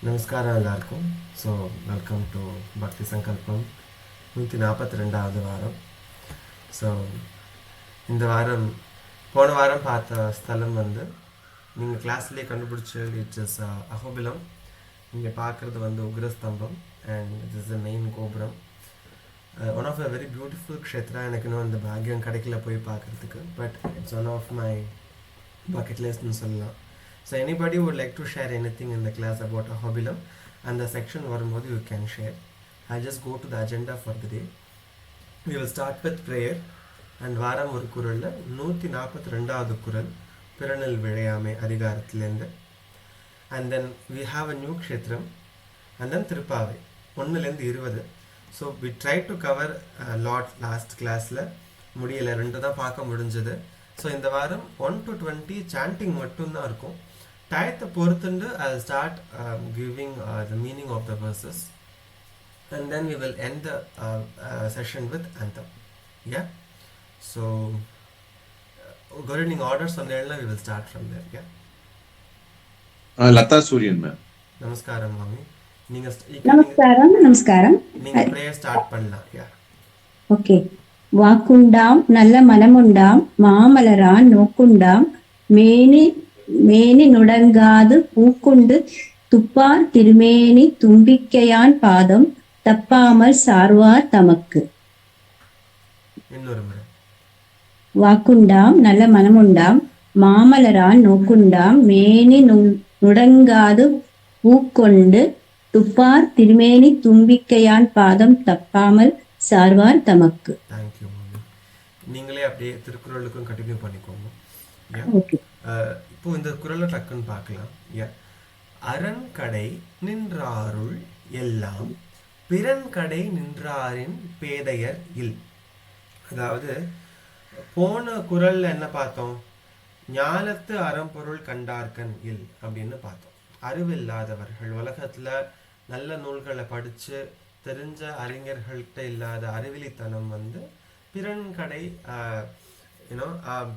நமஸ்காரம் எல்லாருக்கும். So welcome to பக்தி சங்கல்பம் 142வது வாரம். ஸோ இந்த வாரம் போன வாரம் பார்த்த ஸ்தலம் வந்து நீங்கள் கிளாஸ்லேயே கண்டுபிடிச்ச இட்ஸ் இஸ் அஹோபிலம். நீங்கள் பார்க்குறது வந்து Ugrastambham and it is the main gopuram. One of a very beautiful kshetra. எனக்கு இன்னும் அந்த பாக்கியம் கிடைக்கல போய் பார்க்குறதுக்கு, but it's one of my bucket லிஸ்ட்னு சொல்லலாம். So anybody would like to share anything in the class about Ahobilam and the section varumbodhu you can share. I'll just go to the agenda for the day. We will start with prayer and varam oru kuralla 142வது குறள் பிறனில் விழையாமை அதிகாரத்திலிருந்து, and then we have a new kshetram and then Thiruppavai 1 ல இருந்து 20. So we tried to cover a lot last classல, முடியல, 2 தான் பார்க்க முடிஞ்சது. So இந்த வாரம் 1 to 20 சாண்டிங் மட்டும்தான் இருக்கும். டயத்தை பொறுத்துண்டு I'll start giving the meaning of the verses and then we will end the session with anthem. Yeah, so governing orders சொன்னேன்னா we will start from there. Yeah, Latha சூரியன் மேம். நமஸ்காரம் மாமி. நீங்க நமஸ்காரம். நீங்க பிரேயர் ஸ்டார்ட் பண்ணலாம். Yeah, okay. வாக்குண்டாம் நல்ல மனமுண்டாம் மாமலரான் நோக்குண்டாம் மேனி நுடங்காது பூக்குண்டு துப்பார் திருமேனி தும்பிக்கையான் பாதம் தப்பாமல் சார்வார் தமக்கு. இன்னொரு முறை. வாக்குண்டாம் நல்ல மனமுண்டாம் மாமலரான் நோக்குண்டாம் மேனி நுடங்காது பூக்கொண்டு துப்பார் திருமேனி தும்பிக்கையான் பாதம் தப்பாமல் சார்வார் தமக்கு. தேங்க்யூ மாமி. நீங்களே அப்படியே திருக்குறளுக்கும் கண்டினியூ பண்ணிக்கோங்க. இப்போ இந்த குறளை டக்குன்னு பார்க்கலாம். அரண்கடை நின்றாருள் எல்லாம் பிறன்கடை நின்றாரின் பேதையர் இல். அதாவது போன குறள்ல என்ன பார்த்தோம்? ஞாலத்து அறம்பொருள் கண்டார்கன் இல் அப்படின்னு பார்த்தோம். அறிவில்லாதவர்கள், உலகத்துல நல்ல நூல்களை படிச்சு தெரிஞ்ச அறிஞர்கள்கிட்ட இல்லாத அறிவிலித்தனம் வந்து பிறன்கடை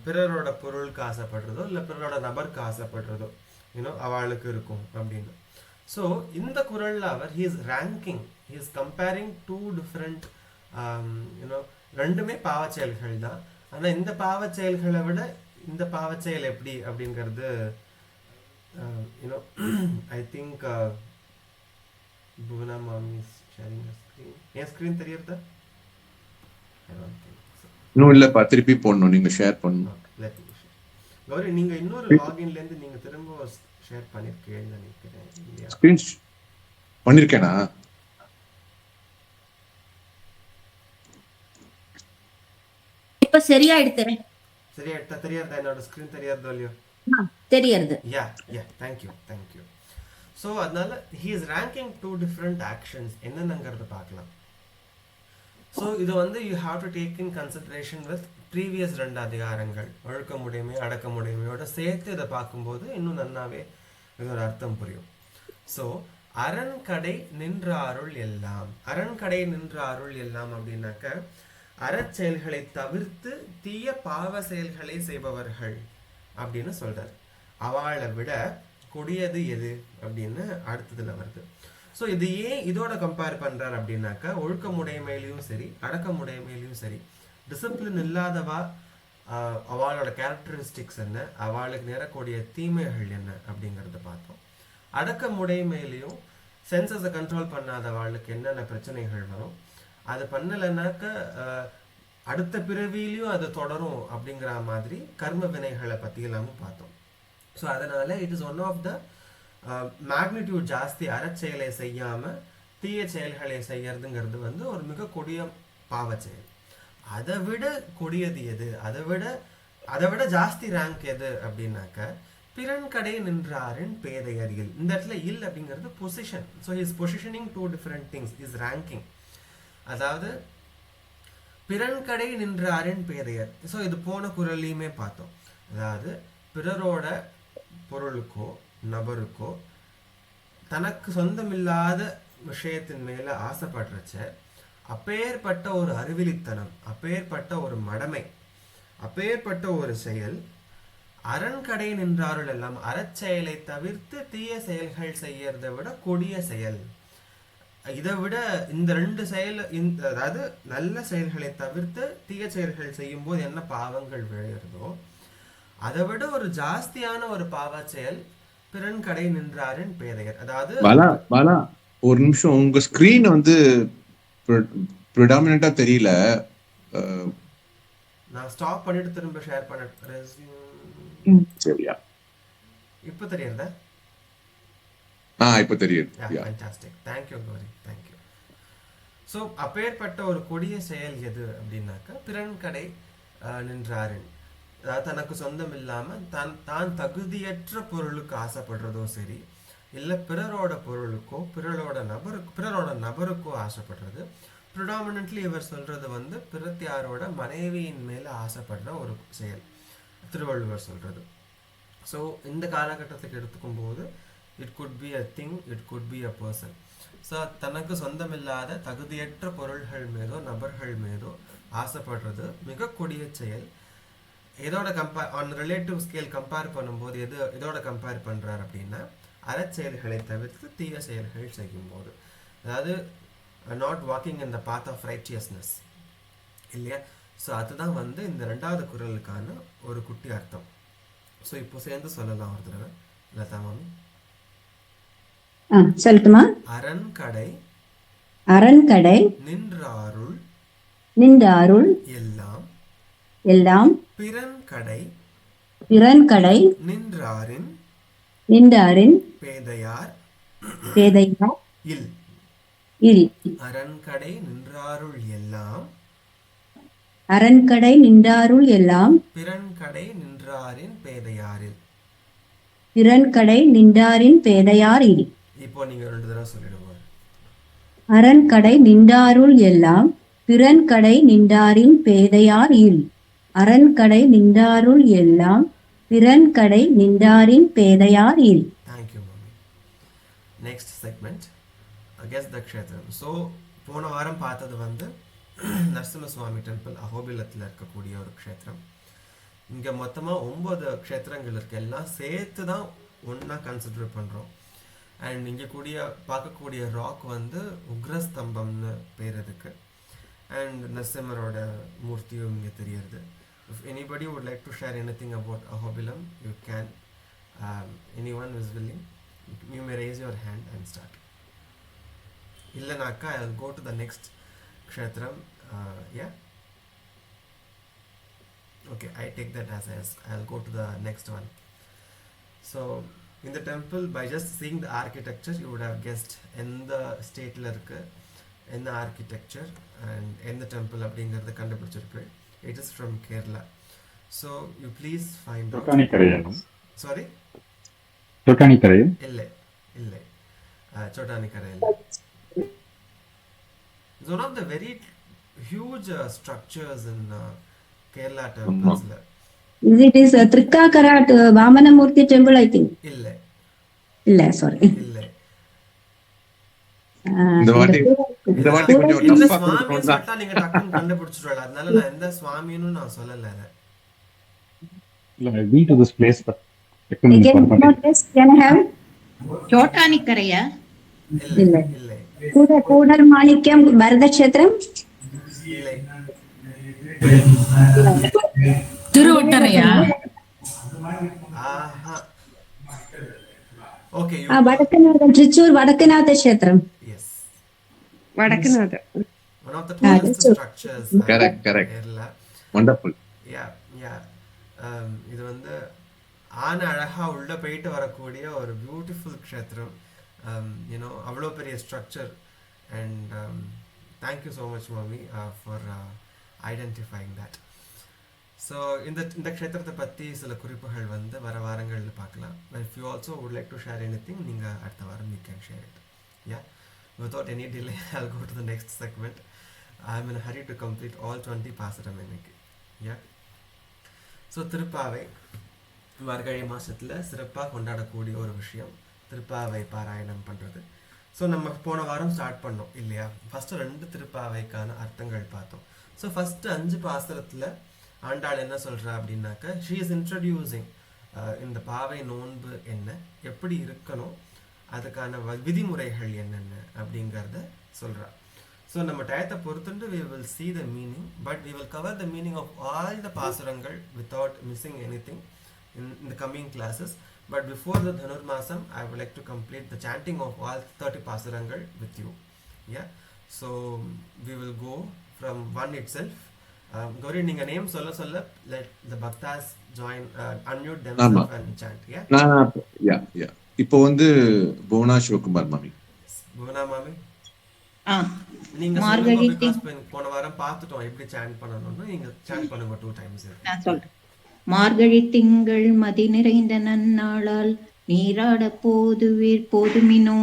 பிறரோட பொருளுக்கு ஆசைப்படுறதோ இல்லை பிறரோட நபருக்கு ஆசைப்படுறதோ அவளுக்கு இருக்கும் அப்படின்னு. ஸோ இந்த குறள்ல அவர் he is ranking, he is comparing two different ரெண்டுமே பாவச் செயல்கள் தான். ஆனால் இந்த பாவச் செயல்களை விட இந்த பாவச் செயல் எப்படி அப்படிங்கிறது ஐ think Bhuvana mami is sharing your screen. என் ஸ்க்ரீன் தெரியறதா? இன்னும் இல்லப்பா, திருப்பி போடணும், நீங்க ஷேர் பண்ணணும். கௌரி, நீங்க இன்னொரு லாகின்ல இருந்து நீங்க திரும்ப ஷேர் பண்ணிருக்கீங்கன்னு நினைக்கிறேன். ஸ்கிரீன் பண்ணிருக்கேனா? இப்ப சரியாயிடுது. சரியாயிட்டா? தெரியாதா? என்னோட ஸ்கிரீன் தெரியாதோ இல்லையோ? தெரியாது. யா, தேங்க் யூ. ஸோ அதனால he is ranking two different actions. என்னென்னங்கிறத பார்க்கலாம். ஸோ இது வந்து you have to take in consideration with previous 2 அதிகாரங்கள், ஒழுக்கமுடைமை அடக்கமுடைமையோட சேர்த்து இதை பார்க்கும்போது இன்னும் நன்னாவே இதோட அர்த்தம் புரியும். ஸோ அரண்கடை நின்ற அருள் எல்லாம், அரண்கடை நின்ற அருள் எல்லாம் அப்படின்னாக்க அறச்செயல்களை தவிர்த்து தீய பாவ செயல்களை செய்பவர்கள் அப்படின்னு சொல்றாரு. அவளை விட கொடியது எது அப்படின்னு அடுத்ததுல வருது. ஸோ இது ஏன் இதோட கம்பேர் பண்றாரு அப்படின்னாக்கா, ஒழுக்கமுடைமையிலையும் சரி அடக்கமுடைமையிலையும் சரி டிசிப்ளின் இல்லாதவா அவளோட கேரக்டரிஸ்டிக்ஸ் என்ன, அவளுக்கு நேரக்கூடிய தீமைகள் என்ன அப்படிங்கிறத பார்த்தோம். அடக்கமுடைமையிலையும் சென்சஸை கண்ட்ரோல் பண்ணாதவாளுக்கு என்னென்ன பிரச்சனைகள் வரும், அது பண்ணலைன்னாக்க அடுத்த பிறவிலையும் அது தொடரும் அப்படிங்கிற மாதிரி கர்ம வினைகளை பற்றி எல்லாமும் பார்த்தோம். ஸோ அதனால it is one of the magnitude ஜாஸ்தி அறச்செயலை செய்யாமல் தீய செயல்களை செய்யறதுங்கிறது வந்து ஒரு மிக கொடிய பாவ செயல். அதை விட கொடியது எது, அதை விட ஜாஸ்தி ரேங்க் எது அப்படின்னாக்க பிறன்கடை நின்றாரின் பேதையர் இல். இந்த இடத்துல இல் அப்படிங்கிறது position. So is positioning two different things, is ranking. அதாவது பிறன்கடை நின்றாரின் பேதையர். ஸோ இது போன குறளையுமே பார்த்தோம். அதாவது பிறரோட பொருளுக்கோ நபருக்கோ தனக்கு சொந்தமில்லாத விஷயத்தின் மேல ஆசைப்படுறச்ச அப்பேற்பட்ட ஒரு அறிவிலித்தனம், அப்பேற்பட்ட ஒரு மடமை, அப்பேற்பட்ட ஒரு செயல் அரண்கடை நின்றாருள் எல்லாம் அறச்செயலை தவிர்த்து தீய செயல்கள் செய்யறதை விட கொடிய செயல். இதை விட இந்த ரெண்டு செயல், அதாவது நல்ல செயல்களை தவிர்த்து தீய செயல்கள் செய்யும் போது என்ன பாவங்கள் விளையிறதோ அதை விட ஒரு ஜாஸ்தியான ஒரு பாவ செயல் பிறன் கடை நின்றாரின் பேதையர். அதாவது பாலா ஒரு நிமிஷம், உங்க ஸ்கிரீன் வந்து ப்ரிடாமினண்டா தெரியல. நான் ஸ்டாப் பண்ணிட்டு திரும்ப ஷேர் பண்ண. சரியா? இப்போ தெரியுறதா? இப்ப தெரியுது. Fantastic. Thank you Gauri, thank you. So அப்பேற்பட்ட ஒரு கொடிய செயல் எது அப்படின்னாக்கா பிறன் கடை நின்றாரின், அதாவது தனக்கு சொந்தம் இல்லாமல் தான் தகுதியற்ற பொருளுக்கு ஆசைப்படுறதோ சரி, இல்லை பிறரோட பொருளுக்கோ பிறரோட நபருக்கோ ஆசைப்படுறது. ப்ரிடாமினன்ட்லி இவர் சொல்றது வந்து பிறத்தியாரோட மனைவியின் மேலே ஆசைப்படுற ஒரு செயல் திருவள்ளுவர் சொல்றது. ஸோ இந்த காலகட்டத்துக்கு எடுத்துக்கும் போது it could be a thing, it could be a person. So தனக்கு சொந்தமில்லாத தகுதியற்ற பொருள்கள் மீதோ நபர்கள் மீதோ ஆசைப்படுறது மிக கொடிய செயல். எதோட ஆன் ரிலேட்டிவ் ஸ்கேல் கம்பேர் பண்ணும்போது எதோட கம்பேர் பண்ணுறார் அப்படின்னா அறச்செயல்களை தவிர்த்து தீய செயல்கள் செய்யும்போது, அதாவது not walking in the path of righteousness இல்லையா? ஸோ அதுதான் வந்து இந்த ரெண்டாவது குறளுக்கான ஒரு குட்டி அர்த்தம். ஸோ இப்போ சேர்ந்து சொல்லலாம் ஒரு தடவை. லதா மாமி சொல்லட்டுமா? அரண்கடை நின்றாருள் எல்லாம் பிறன்கடை நின்றாரின் பேதையார் இல். அரண்கடை நின்றாருள் எல்லாம் பிறன்கடை நின்றாரின் பேதையார் இல். இப்போ நீங்க ரெண்டு தடவை சொல்லிடுங்க. அரண்கடை நின்றாருள் எல்லாம் பிறன்கடை நின்றாரின் பேதையார் இல். அரண்கடை நின்றாருள் எல்லாம் பிறன்கடை நின்றாரின் பேதையார் இல். தேங்க்யூ மாமி. நெக்ஸ்ட் செக்மெண்ட் கெஸ் த க்ஷேத்திரம். ஸோ போன வாரம் பார்த்தது வந்து நரசிம்ம சுவாமி டெம்பிள் அஹோபிலத்தில் இருக்கக்கூடிய ஒரு க்ஷேத்திரம். இங்கே மொத்தமாக 9 க்ஷேத்திரங்கள் இருக்கு. எல்லாம் சேர்த்து தான் ஒன்றா கன்சிடர் பண்ணுறோம். அண்ட் இங்கே பார்க்கக்கூடிய ராக் வந்து உக்ரஸ்தம்பம்னு பேர் இருக்கு. அண்ட் நரசிம்மரோட மூர்த்தியும் இங்கே தெரியுது. If anybody would like to share anything about Ahobilam, you can. anyone is willing, you may raise your hand and start. இல்லைனாக்கா I'll go to the next kshetram. Yeah, okay, I take that as I'll go to the next one. So in the temple, by just seeing the architecture you would have guessed எந்த ஸ்டேட்ல இருக்கு, என்ன architecture and எந்த temple அப்படிங்கறத கண்டுபிடிச்சிருப்பேன். It is from Kerala. So you please find out. Sorry, Chotanikarai. இல்லை Chotanikarai. It's one of the very huge structures in Kerala temples. It is a Trikakarat Vamanamurthy temple, I think. இல்லை sorry. இல்லை இந்த வாட்டி கொஞ்சம் இந்த டஃப்பா சுவாமி கொடுக்கணும். சொல்லிட்டா நீங்க டக்குன்னு கண்டுபிடிச்சிடுவீங்க. அதனால நான் எந்த சுவாமின்னு நான் சொல்லல. I've been to this place, but Again, more test can I have? சோட்டானிக்கரையா? இல்லை Kodar Manikyam Bharata Kshetram. இல்லை திருவட்டரையா? ஆஹா. Okay, you Vadakanatha Trichur Vadakanatha Kshetram. yes, வடக்குநாத. one of the tallest structures. Correct. Kerala. Wonderful. Yeah. இது வந்து ஆன அழகா உள்ள போயிட்டு வரக்கூடிய ஒரு பியூட்டிஃபுல் க்ஷேத்திரம். அவ்வளோ பெரிய structure. And thank you so much மாமி ஃபார் ஐடென்டிஃபைங் தட். ஸோ இந்த க்ஷேத்திரத்தை பற்றி சில குறிப்புகள் வந்து வர வாரங்களில் பார்க்கலாம். If you also would like to share anything, நீங்கள் அடுத்த வாரம் you can share it. Yeah, without any delay I'll go to the next segment. I'm in a hurry to complete all 20 பாசுரம் இன்னைக்கு. Yeah. ஸோ திருப்பாவை மார்கழி மாதத்தில் சிறப்பாக கொண்டாடக்கூடிய ஒரு விஷயம் திருப்பாவை பாராயணம் பண்ணுறது. ஸோ நம்ம போன வாரம் ஸ்டார்ட் பண்ணோம் இல்லையா? ஃபஸ்ட்டு 2 திருப்பாவைக்கான அர்த்தங்கள் பார்த்தோம். ஸோ ஃபஸ்ட்டு 5 பாசுரத்தில் ஆண்டாள் என்ன சொல்கிறா அப்படின்னாக்கா, ஷீ இஸ் இன்ட்ரடியூசிங் இந்த பாவை நோன்பு என்ன, எப்படி இருக்கணும், அதுக்கான விதிமுறைகள் என்னென்ன அப்படிங்கிறத சொல்கிறா. ஸோ நம்ம டயத்தை பொறுத்துட்டு we will see the meaning, but we will cover the meaning of all the பாசுரங்கள் without missing anything in the coming classes. But before the Dhanurmasam, I would like to complete the chanting of all 30 பாசுரங்கள் with you. Yeah, so we will go from one itself. Gauri, நீங்க name சொல்ல சொல்ல let the bhaktas join, unmute themselves and chant. Yeah, நான் யா இப்போ வந்து புவனா சிவகுமார் மாமி. புவனா மாமி, ஆ நீங்க மார்கழி சொல்லுங்க, because போன வாரம் பார்த்துட்டோம் எப்படி சாண்ட் பண்ணணும்னு. நீங்க சாண்ட் பண்ணுங்க 2 times. நான் சொல்றேன். மார்கழி திங்கள் மதி நிறைந்த நன்னாளால் நீராட போதுமினோ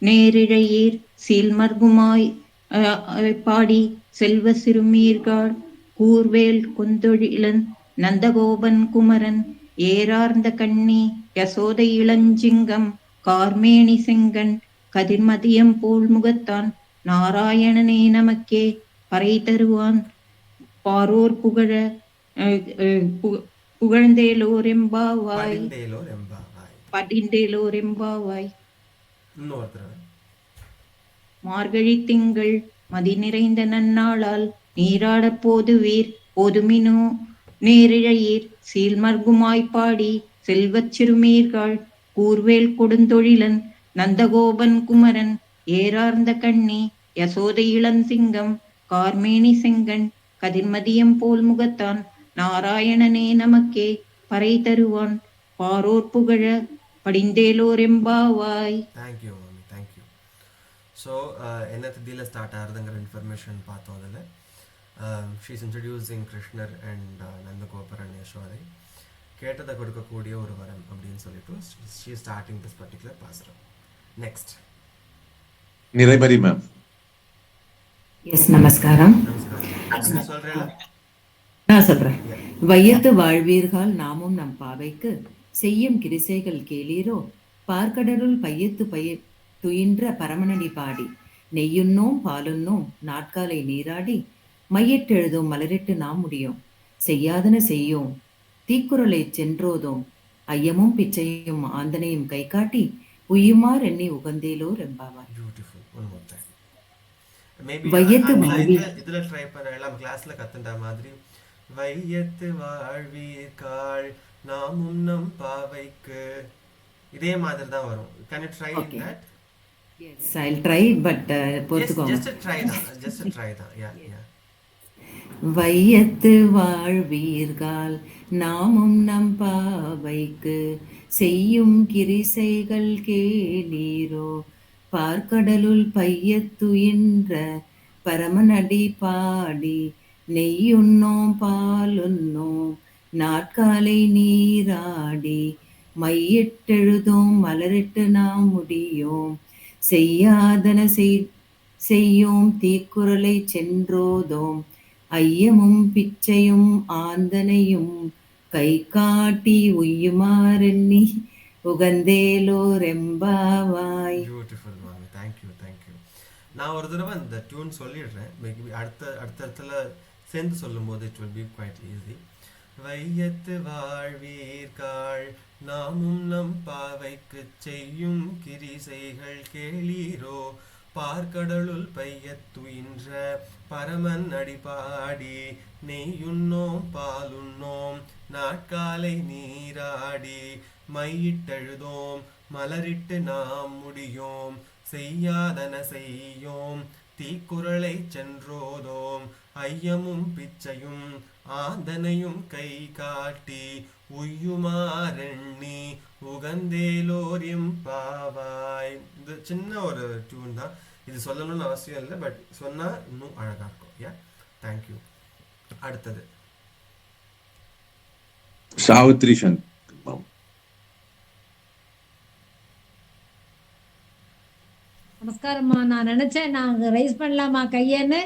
நேரிழையீர் சீல்மர்குமாய் பாடி செல்வ சிறுமீர்காள் கூர்வேல் கொந்தொழிலன் நந்தகோபன் குமரன் ஏறார்ந்த கண்ணி யசோதை இளஞ்சிங்கம் கார்மேனி செங்கன் கதிர்மதியம் போல் முகத்தான் நாராயணனே நமக்கே பறை தருவான் பாரோர் புகழ புகழ்ந்தேலோரெம்பாவாய் படிந்தேலோரெம்பாவாய். இன்னொருத்தர், மார்கழி திங்கள் மதி நிறைந்த நன்னாளால் நீராட போதுமினோ நேரிழையீர் சீல்மர்குமாய் பாடி செல்வச் சிறுமீர்காள் கூர்வேல் கொடுந்தொழிலன் நந்தகோபன் குமரன் ஏறார்ந்த கண்ணி யசோதை இளஞ்சிங்கம் கார்மேனி செங்கன் கதிர்மதியம் போல் முகத்தான் நாராயணனே நமக்கே பறை தருவான் பாரோர் புகழ படிந்தேலோரெம்பாவாய். தேங்க்யூ மாமி, தேங்க்யூ. ஸோ என்ன திதியில் ஸ்டார்ட் ஆகுதுங்கிற இன்ஃபர்மேஷன் பார்த்தோம். அதில் ஷீஸ் இன்ட்ரடியூசிங் கிருஷ்ணர் அண்ட் நந்தகோபரன் யசோதை, கேட்டதை கொடுக்கக்கூடிய ஒரு வரம் அப்படின்னு சொல்லிட்டு she starting this particular pasuram. Next Niraimathi ma'am. Yes, நமஸ்காரம். நமஸ்காரம். சொல்கிறேன், நான் சொல்றேன். வையத்து வாழ்வீர்கள் நாமும் நம் பாவைக்கு செய்யும் கிரிசைகள் கேளீரோ பார்க்கடலுள் பையத்து துயின்ற பரமனடி பாடி நெய்யுண்ணோம் பாலுண்ணோம் நாட்காலை நீராடி மையிட்டெழுதும் மலரிட்டு நாம் முடியும் செய்யாதன செய்யோம் தீக்குறளை சென்றோதோம் ஐயமும் பிச்சையும் ஆந்தனையும் கை காட்டி உய்யுமார் எண்ணி உகந்தேலோ ரெம்பாவார். வையத்து இதுல ட்ரை பண்ணலாம், கிளாஸ்ல கத்துண்ட மாதிரி. வையத்து வாழ்வீர்கள் நாமும் நம் பாவைக்கு, இதே மாதிரி தான் வரும். Can you try in that? Yes, I'll try, but பொறுத்துக்கோங்க. Just a try தான். Yeah. வையத்து வாழ்வீர்கள் நாமும் நம் பாவைக்கு செய்யும் கிரிசைகள் கேளீரோ பார்க்கடலுள் பையத்துயின்ற பரமனடி பாடி நெய்யுண்ணோம் பாலுண்ணோம் நாட்காலை நீராடி மையிட்டெழுதோம் மலரிட்டு நாம் முடியோம் செய்யாதன செய்யோம் தீக்குறளை சென்றோதோம் ஐயமும் பிச்சையும் ஆந்தனையும் கை காட்டி உய்யுமாறெண்ணி உகந்தேலோ ரெம்பாவாய். பியூட்டிஃபுல் மாமி, தேங்க்யூ. நான் ஒரு தடவை இந்த டியூன் சொல்லிடுறேன், மேபி அடுத்த சேர்ந்து சொல்லும் போது it will be quite easy. வையத்து வாழ்வீர்கள் நாமும் நம் பாவைக்கு செய்யும் கிரிசைகள் கேளீரோ பார்க்கடலுள் பையத்துயின்ற பரமன் அடிபாடி நெய்யுண்ணோம் பாலுண்ணோம் நாட்காலை நீராடி மையிட்டெழுதோம் மலரிட்டு நாம் முடியோம் செய்யாதன செய்யோம் தீக்குறளை சென்றோதோம் ஐயமும் பிச்சையும் ஆந்தனையும் கை காட்டி உய்யுமாறெண்ணி உகந்தேலோரியம் பாவாய். இது சின்ன ஒரு டியூன் தான், இது சொல்லணும்னு அவசியம் இல்லை, பட் சொன்னா இன்னும் அழகா இருக்கும். யா, தேங்க்யூ. அடுத்தது சாவித்ரி சங்கர் மேம். நமஸ்காரம்மா. நான் நினைச்சேன் நாங்க ரைஸ் பண்ணலாமா கையன்னு,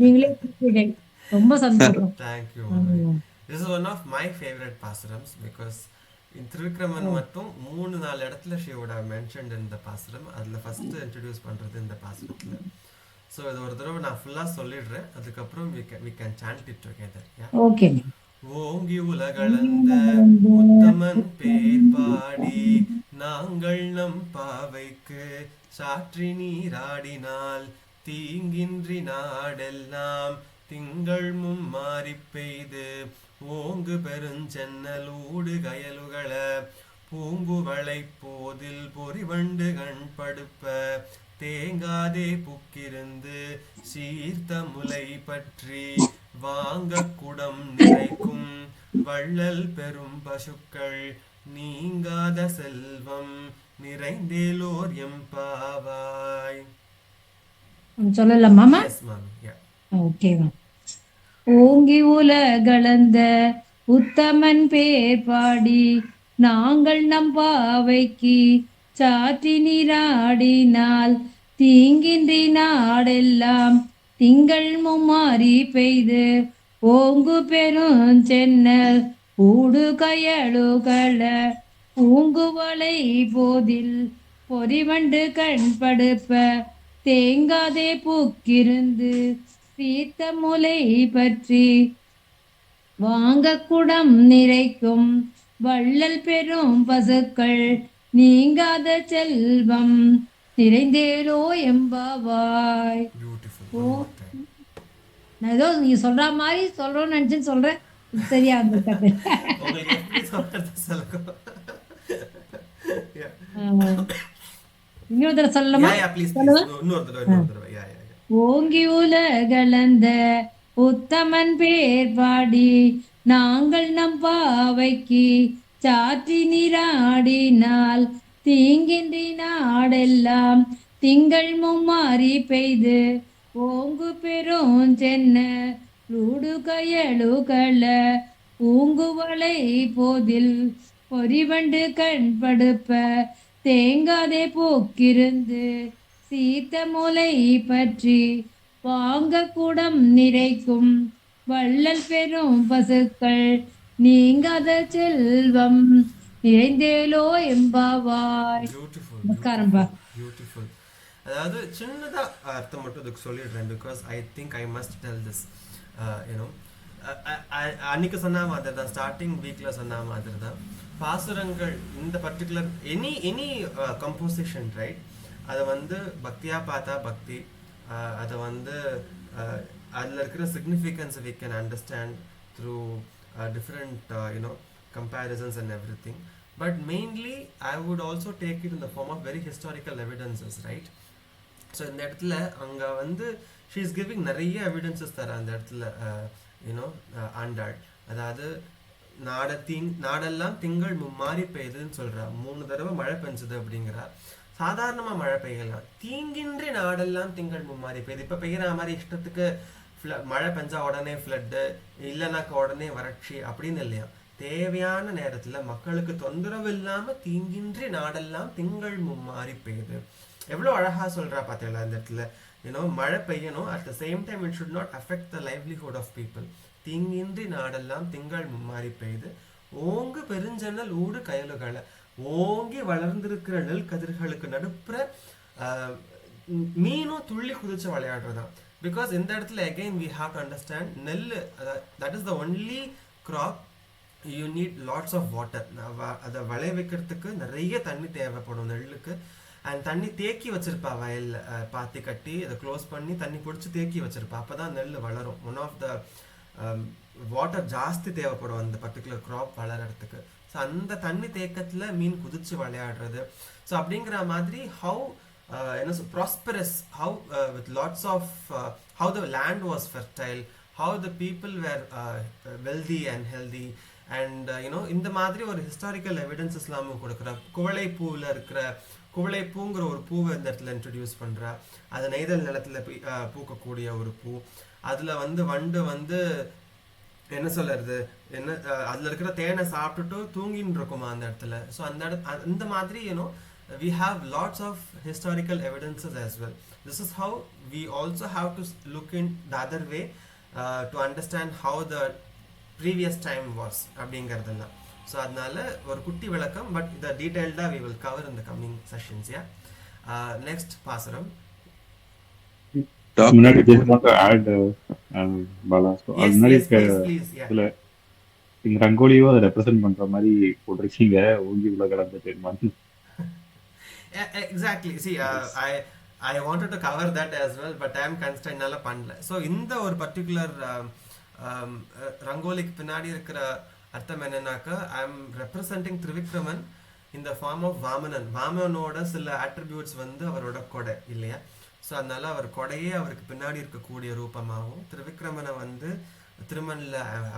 நீங்களே கூப்பிட்டீங்க. ரொம்ப சந்தோஷம். Thank you. This is one of my favourite pasurams because in Thiruvikraman மட்டும் 3-4 இடத்துல she would have mentioned in the பாசுரம். அதில் ஃபர்ஸ்ட் இன்ட்ரடியூஸ் பண்ணுறது இந்த பாசுரத்தில். ஸோ இது ஒரு தடவை நான் ஃபுல்லாக சொல்லிடுறேன், அதுக்கப்புறம் we can chant it together. Okay. ஓங்கி உலகளந்த உத்தமன் பேர் பாடி நாங்கள் நம் பாவைக்கு சாற்றி நீராடினால் தீங்கின்றி நாடெல்லாம் திங்கள் மும்மாறி பெய்து ஓங்கு பெருஞ்சென்னலூடு கயலுகள பூங்குவளை போதில் பொறிவண்டு கண் படுப்ப தேங்காதே புக்கிருந்து சீர்த்த முலை பற்றி வாங்க குடம் நிறைக்கும் வள்ளல் பெரும் பசுக்கள் நீங்காத செல்வம் நிறைந்தேலோர் எம்பாவாய். சொல்லலாமா? Yes ma'am. யா. ஓகேவா. ஓங்கி உலகளந்த உத்தமன் பேர் பாடி நாங்கள் நம் பாவைக்கு சாற்றி நீராடினால் தீங்கின்றி நாடெல்லாம் திங்கள் மும்மாறி பெய்து ஓங்கு பெருஞ்சென்னல் ஊடு கயலுகள பூங்குவளை போதில் பொறிவண்டு கண் படுப்ப தேங்காதே பூக்கிருந்து சீத்த முலை பற்றி வாங்க குடம் நிறைக்கும் வள்ளல் பெரும் பசுக்கள் நீங்காத செல்வம் நிறைந்தேலோ எம்பாவாய். பியூட்டிஃபுல். நான் ஏதோ நீங்க சொல்ற மாதிரி சொல்றோம்னு நினைச்சுன்னு சொல்றேன். சரியா இருந்துட்டாரு. உங்களுக்கு எப்படி சொல்றது சொல்லுங்க. இன்னொரு தடவை சொல்லலாமா? யா ப்ளீஸ் இன்னொரு தடவை. யா. ஓங்கி உலகளந்த உத்தமன் பேர் பாடி நாங்கள் நம் பாவைக்கு சாற்றி நீராடினால் தீங்கின்றி நாடெல்லாம் திங்கள் மும்மாறி பெய்து ஓங்கு பெருஞ்சென்ன லூடு கயலுகள பூங்குவளை போதில் பொறிவண்டு கண் படுப்ப தேங்காதே போக்கிருந்து சீத்த முலை பற்றி வாங்க குடம் நிறைக்கும் வள்ளல் பெரும் பசுக்கள் நீங்காத செல்வம் நிறைந்தேலோ எம்பாவாய். உட்காரம்பா. பியூட்டிஃபுல். அதாவது சின்னதா அர்த்தம் மட்டும் இதுக்கு சொல்லிடுறேன். Because I think I must tell this. You know அன்னைக்கு சொன்ன மாதிரி தான், ஸ்டார்டிங் வீக்ல சொன்ன மாதிரி தான் பாசுரங்கள் இந்த பர்டிகுலர் எனி கம்போசிஷன் ரைட், அதை வந்து பக்தியா பார்த்தா பக்தி, அதை வந்து அதில் இருக்கிற significance we can understand through different you know comparisons and everything, but mainly I would also take it in the form of very historical evidences, right? So இந்த இடத்துல அங்கே வந்து she is giving நிறைய evidences தர அந்த இடத்துல யூனோ ஆண்டாள். அதாவது நாடெல்லாம் திங்கள் மும்மாறி பெய்யுதுன்னு சொல்கிறா, 3 தடவை மழை பெஞ்சது அப்படிங்கிறா. சாதாரணமாக மழை பெய்யலாம், தீங்கின்றி நாடெல்லாம் திங்கள் மும்மாறி பெய்யுது. இப்போ பெய்கிற மாதிரி இஷ்டத்துக்கு மழை பெஞ்சா உடனே ஃப்ளட்டு, இல்லைனாக்க உடனே வறட்சி அப்படின்னு இல்லையா. தேவையான நேரத்தில் மக்களுக்கு தொந்தரவு இல்லாமல் தீங்கின்றி நாடெல்லாம் திங்கள் மும்மாறி பெய்யுது. எவ்வளோ அழகாக சொல்கிறா பார்த்தீங்களா இந்த இடத்துல. யூனோ மழை பெய்யணும், at the same time it should not affect the livelihood of people. தீங்கின்றி நாடெல்லாம் திங்கள் மும்மாறி பெய்யுது ஓங்கு பெருஞ்சென்னல் ஊடு கயலுகளை, ஓங்கி வளர்ந்திருக்கிற நெல் கதிர்களுக்கு நடுப்புற மீனும் துள்ளி குதிச்சு விளையாடுறதான். பிகாஸ் இந்த இடத்துல again we have to understand nel that is the only crop you need lots of water. அதை விளைவிக்கிறதுக்கு நிறைய தண்ணி தேவைப்படும் நெல்லுக்கு. அண்ட் தண்ணி தேக்கி வச்சிருப்பா வயலில், பாத்தி கட்டி அதை க்ளோஸ் பண்ணி தண்ணி பிடிச்சி தேக்கி வச்சிருப்பா, அப்போ தான் நெல் வளரும். ஒன் ஆஃப் த வாட்டர் ஜாஸ்தி தேவைப்படும் அந்த பர்டிகுலர் க்ராப் வளர்கிறதுக்கு. ஸோ அந்த தண்ணி தேக்கத்தில் மீன் குதிச்சு விளையாடுறது. ஸோ அப்படிங்கிற மாதிரி ஹவு என்ன prosperous, how with lots of how the land was fertile, how the people were wealthy and healthy. And you know இந்த மாதிரி ஒரு ஹிஸ்டாரிக்கல் எவிடன்சஸ் எல்லாமும் கொடுக்குற. குவளை பூவில் இருக்கிற குவளை பூங்கிற ஒரு பூவை இந்த இடத்துல இன்ட்ரடியூஸ் பண்ணுறா. அது நெய்தல் நிலத்தில் பூக்கக்கூடிய ஒரு பூ. அதில் வந்து வண்டு வந்து என்ன சொல்கிறது, என்ன அதில் இருக்கிற தேனை சாப்பிட்டுட்டு தூங்கின்னு இருக்குமா அந்த இடத்துல. ஸோ அந்த மாதிரி you know we have lots of historical evidences as well. This is how we also have to look in the other way to understand how the previous time was அப்படிங்கிறதெல்லாம். ஸோ அதனால ஒரு குட்டி விளக்கம், பட் இதை டீட்டெயில்டாக we will cover in the coming sessions. Yeah. Next பாசுரம். முன்னாடி just want to add Bala. So Yes, முன்னாடி please. Yeah. இந்த ரங்கோலியும் அதை ரெப்ரசென்ட் பண்ற மாதிரி போட்டிருக்கீங்க. ஊங்கி உலகளந்த பெருமான். Exactly. See, I wanted to cover that as well, but time constraint நால பண்ணல. So இந்த ஒரு பர்டிகுலர் ரங்கோலிக்கு பின்னாடி இருக்கிற அர்த்தம் என்னன்னாக்கா, I am representing Trivikraman in the form of Vamanan. வாமனோட சில attributes வந்து அவரோட கொடை இல்லையா? ஸோ அதனால அவர் கொடையே அவருக்கு பின்னாடி இருக்கக்கூடிய ரூபமாகவும், திரிவிக்ரமனை வந்து திருமணில்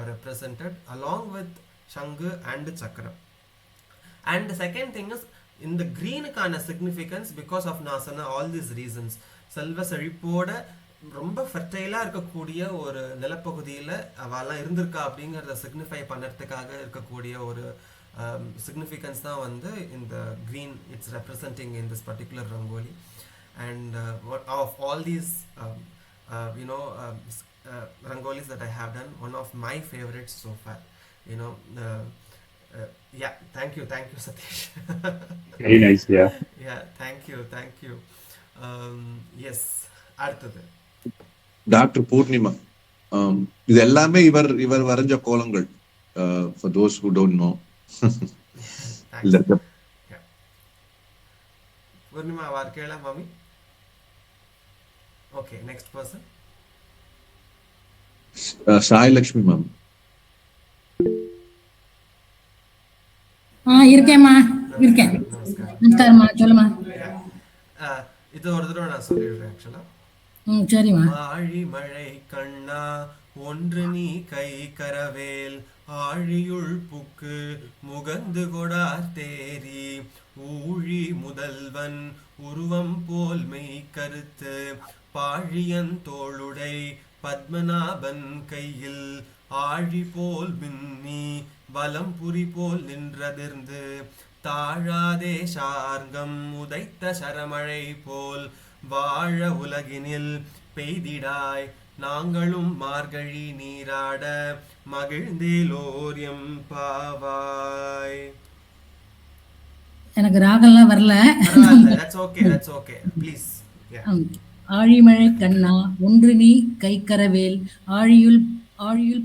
ரெப்ரசன்டட் அலாங் வித் சங்கு அண்ட் சக்கரம். அண்ட் செகண்ட் திங் இஸ் இந்த க்ரீனுக்கான சிக்னிஃபிகன்ஸ் பிகாஸ் ஆஃப் நான் சொன்ன ஆல் தீஸ் ரீசன்ஸ். செல்வ செழிப்போட ரொம்ப ஃபர்டைலாக இருக்கக்கூடிய ஒரு நிலப்பகுதியில் அவெல்லாம் இருந்திருக்கா அப்படிங்கிறத சிக்னிஃபை பண்ணுறதுக்காக இருக்கக்கூடிய ஒரு சிக்னிஃபிகன்ஸ் தான் வந்து இந்த green it's representing in this particular rangoli. And of all these rangolis that I have done, one of my favorites so far, yeah, thank you Satish. Very nice, yeah. Yeah, thank you. Yes, அடுத்தது doctor Purnima. இது எல்லாமே இவர் வரைஞ்ச கோலங்கள். For those who don't know. Purnima வார்க்கேளா மாமி. Okay, next person. Sai Lakshmi ma'am. இருக்கேம்மா, இருக்கேன். நமஸ்காரம்மா, சொல்லுமா. இது ஒரு தடவை நான் சொல்லிடுறேன் ஆக்சுவலா. சரிம்மா. ஆழி மழை கண்ணா ஒன்று நீ கை கரவேல், ஆழியுள் புக்கு முகந்து கொடார் தேரி, ஊழி முதல்வன் உருவம் போல் மெய் கருத்து, பாழியன் தோளுடை பத்மநாபன் கையில், ஆழி போல் மின்னி வலம்புரி போல் நின்றதிர்ந்து, தாழாதே சார்கம் உதைத்த சரமழை போல், வாழ உலகினில் பெய்திடாய் நாங்களும் மார்கழி நீராட, மகிழ்ந்தேலோரியம் பாவாய். எனக்கு ராகம்லாம் வரல. That's okay. Please. Yeah. ஆழிமழை கண்ணா ஒன்று நீ கைக்கரவேல், ஆழியுள்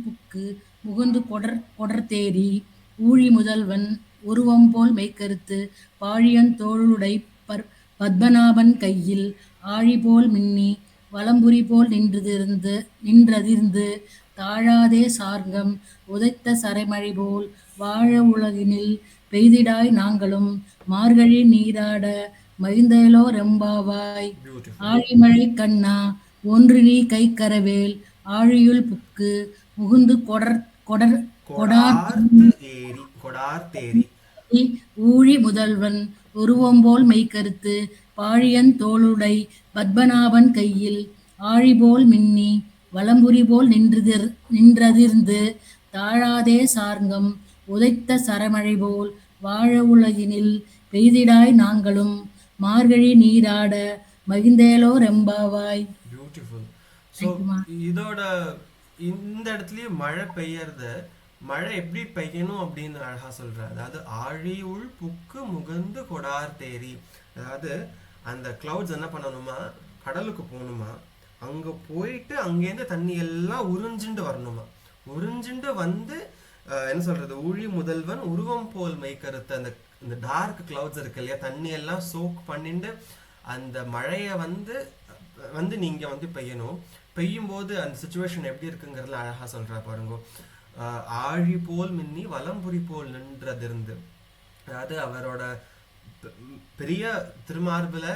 புக்கு முகந்து கொடர் தேரி, ஊழி முதல்வன் உருவம் போல் மெய்கருத்து, பாழியன் தோளுடை பத்மநாபன் கையில், ஆழி போல் மின்னி வலம்புரி போல் நின்றதிர்ந்து, தாழாதே சார்கம் உதைத்த சரைமழை போல், வாழ உலகினில் பெய்திடாய் நாங்களும் மார்கழி நீராட, மகிழ்ந்தேலோ ரெம்பாவாய். ஆழிமழை கண்ணா ஒன்று நீ கைக்கரவேல், ஆழியுள் புக்கு முகுந்து கொடார்த்தேரி, ஊழி முதல்வன் உருவம் போல் மெய்கருத்து, பாழியன் தோளுடை பத்மநாபன் கையில், ஆழி போல் மின்னி வலம்புரி போல் நின்றதிர்ந்து, தாழாதே சார்கம் உதைத்த சரமழை போல், வாழ உலகினில் பெய்திடாய் நாங்களும் மார்கழி நீராட, மகிழ்ந்தேலோ ரெம்பாவாய். பியூட்டிஃபுல். ஸோ இதோட இந்த இடத்துலயும் மழை பெய்யறது, மழை எப்படி பெய்யணும் அப்படின்னு அழகா சொல்ற. அதாவது ஆழியுள் புக்கு முகந்து கொடார் தேரி, அதாவது அந்த கிளவுட்ஸ் என்ன பண்ணணுமா, கடலுக்கு போகணுமா, அங்க போயிட்டு அங்கேருந்து தண்ணி எல்லாம் உறிஞ்சுண்டு வரணுமா, உறிஞ்சுண்டு வந்து என்ன சொல்றது, ஊழி முதல்வன் உருவம் போல் மெய்கருத்து, அந்த இந்த டார்க் கிளவுட்ஸ் இருக்கு இல்லையா, தண்ணி எல்லாம் சோக் பண்ணிட்டு அந்த மழையை வந்து நீங்க வந்து பெய்யணும். பெய்யும் போது அந்த சுச்சுவேஷன் எப்படி இருக்குங்கிறதுல அழகா சொல்றா பாருங்க. ஆழி போல் மின்னி வலம்புரி போல் நின்றதிருந்து, அதாவது அவரோட பெரிய திருமார்புல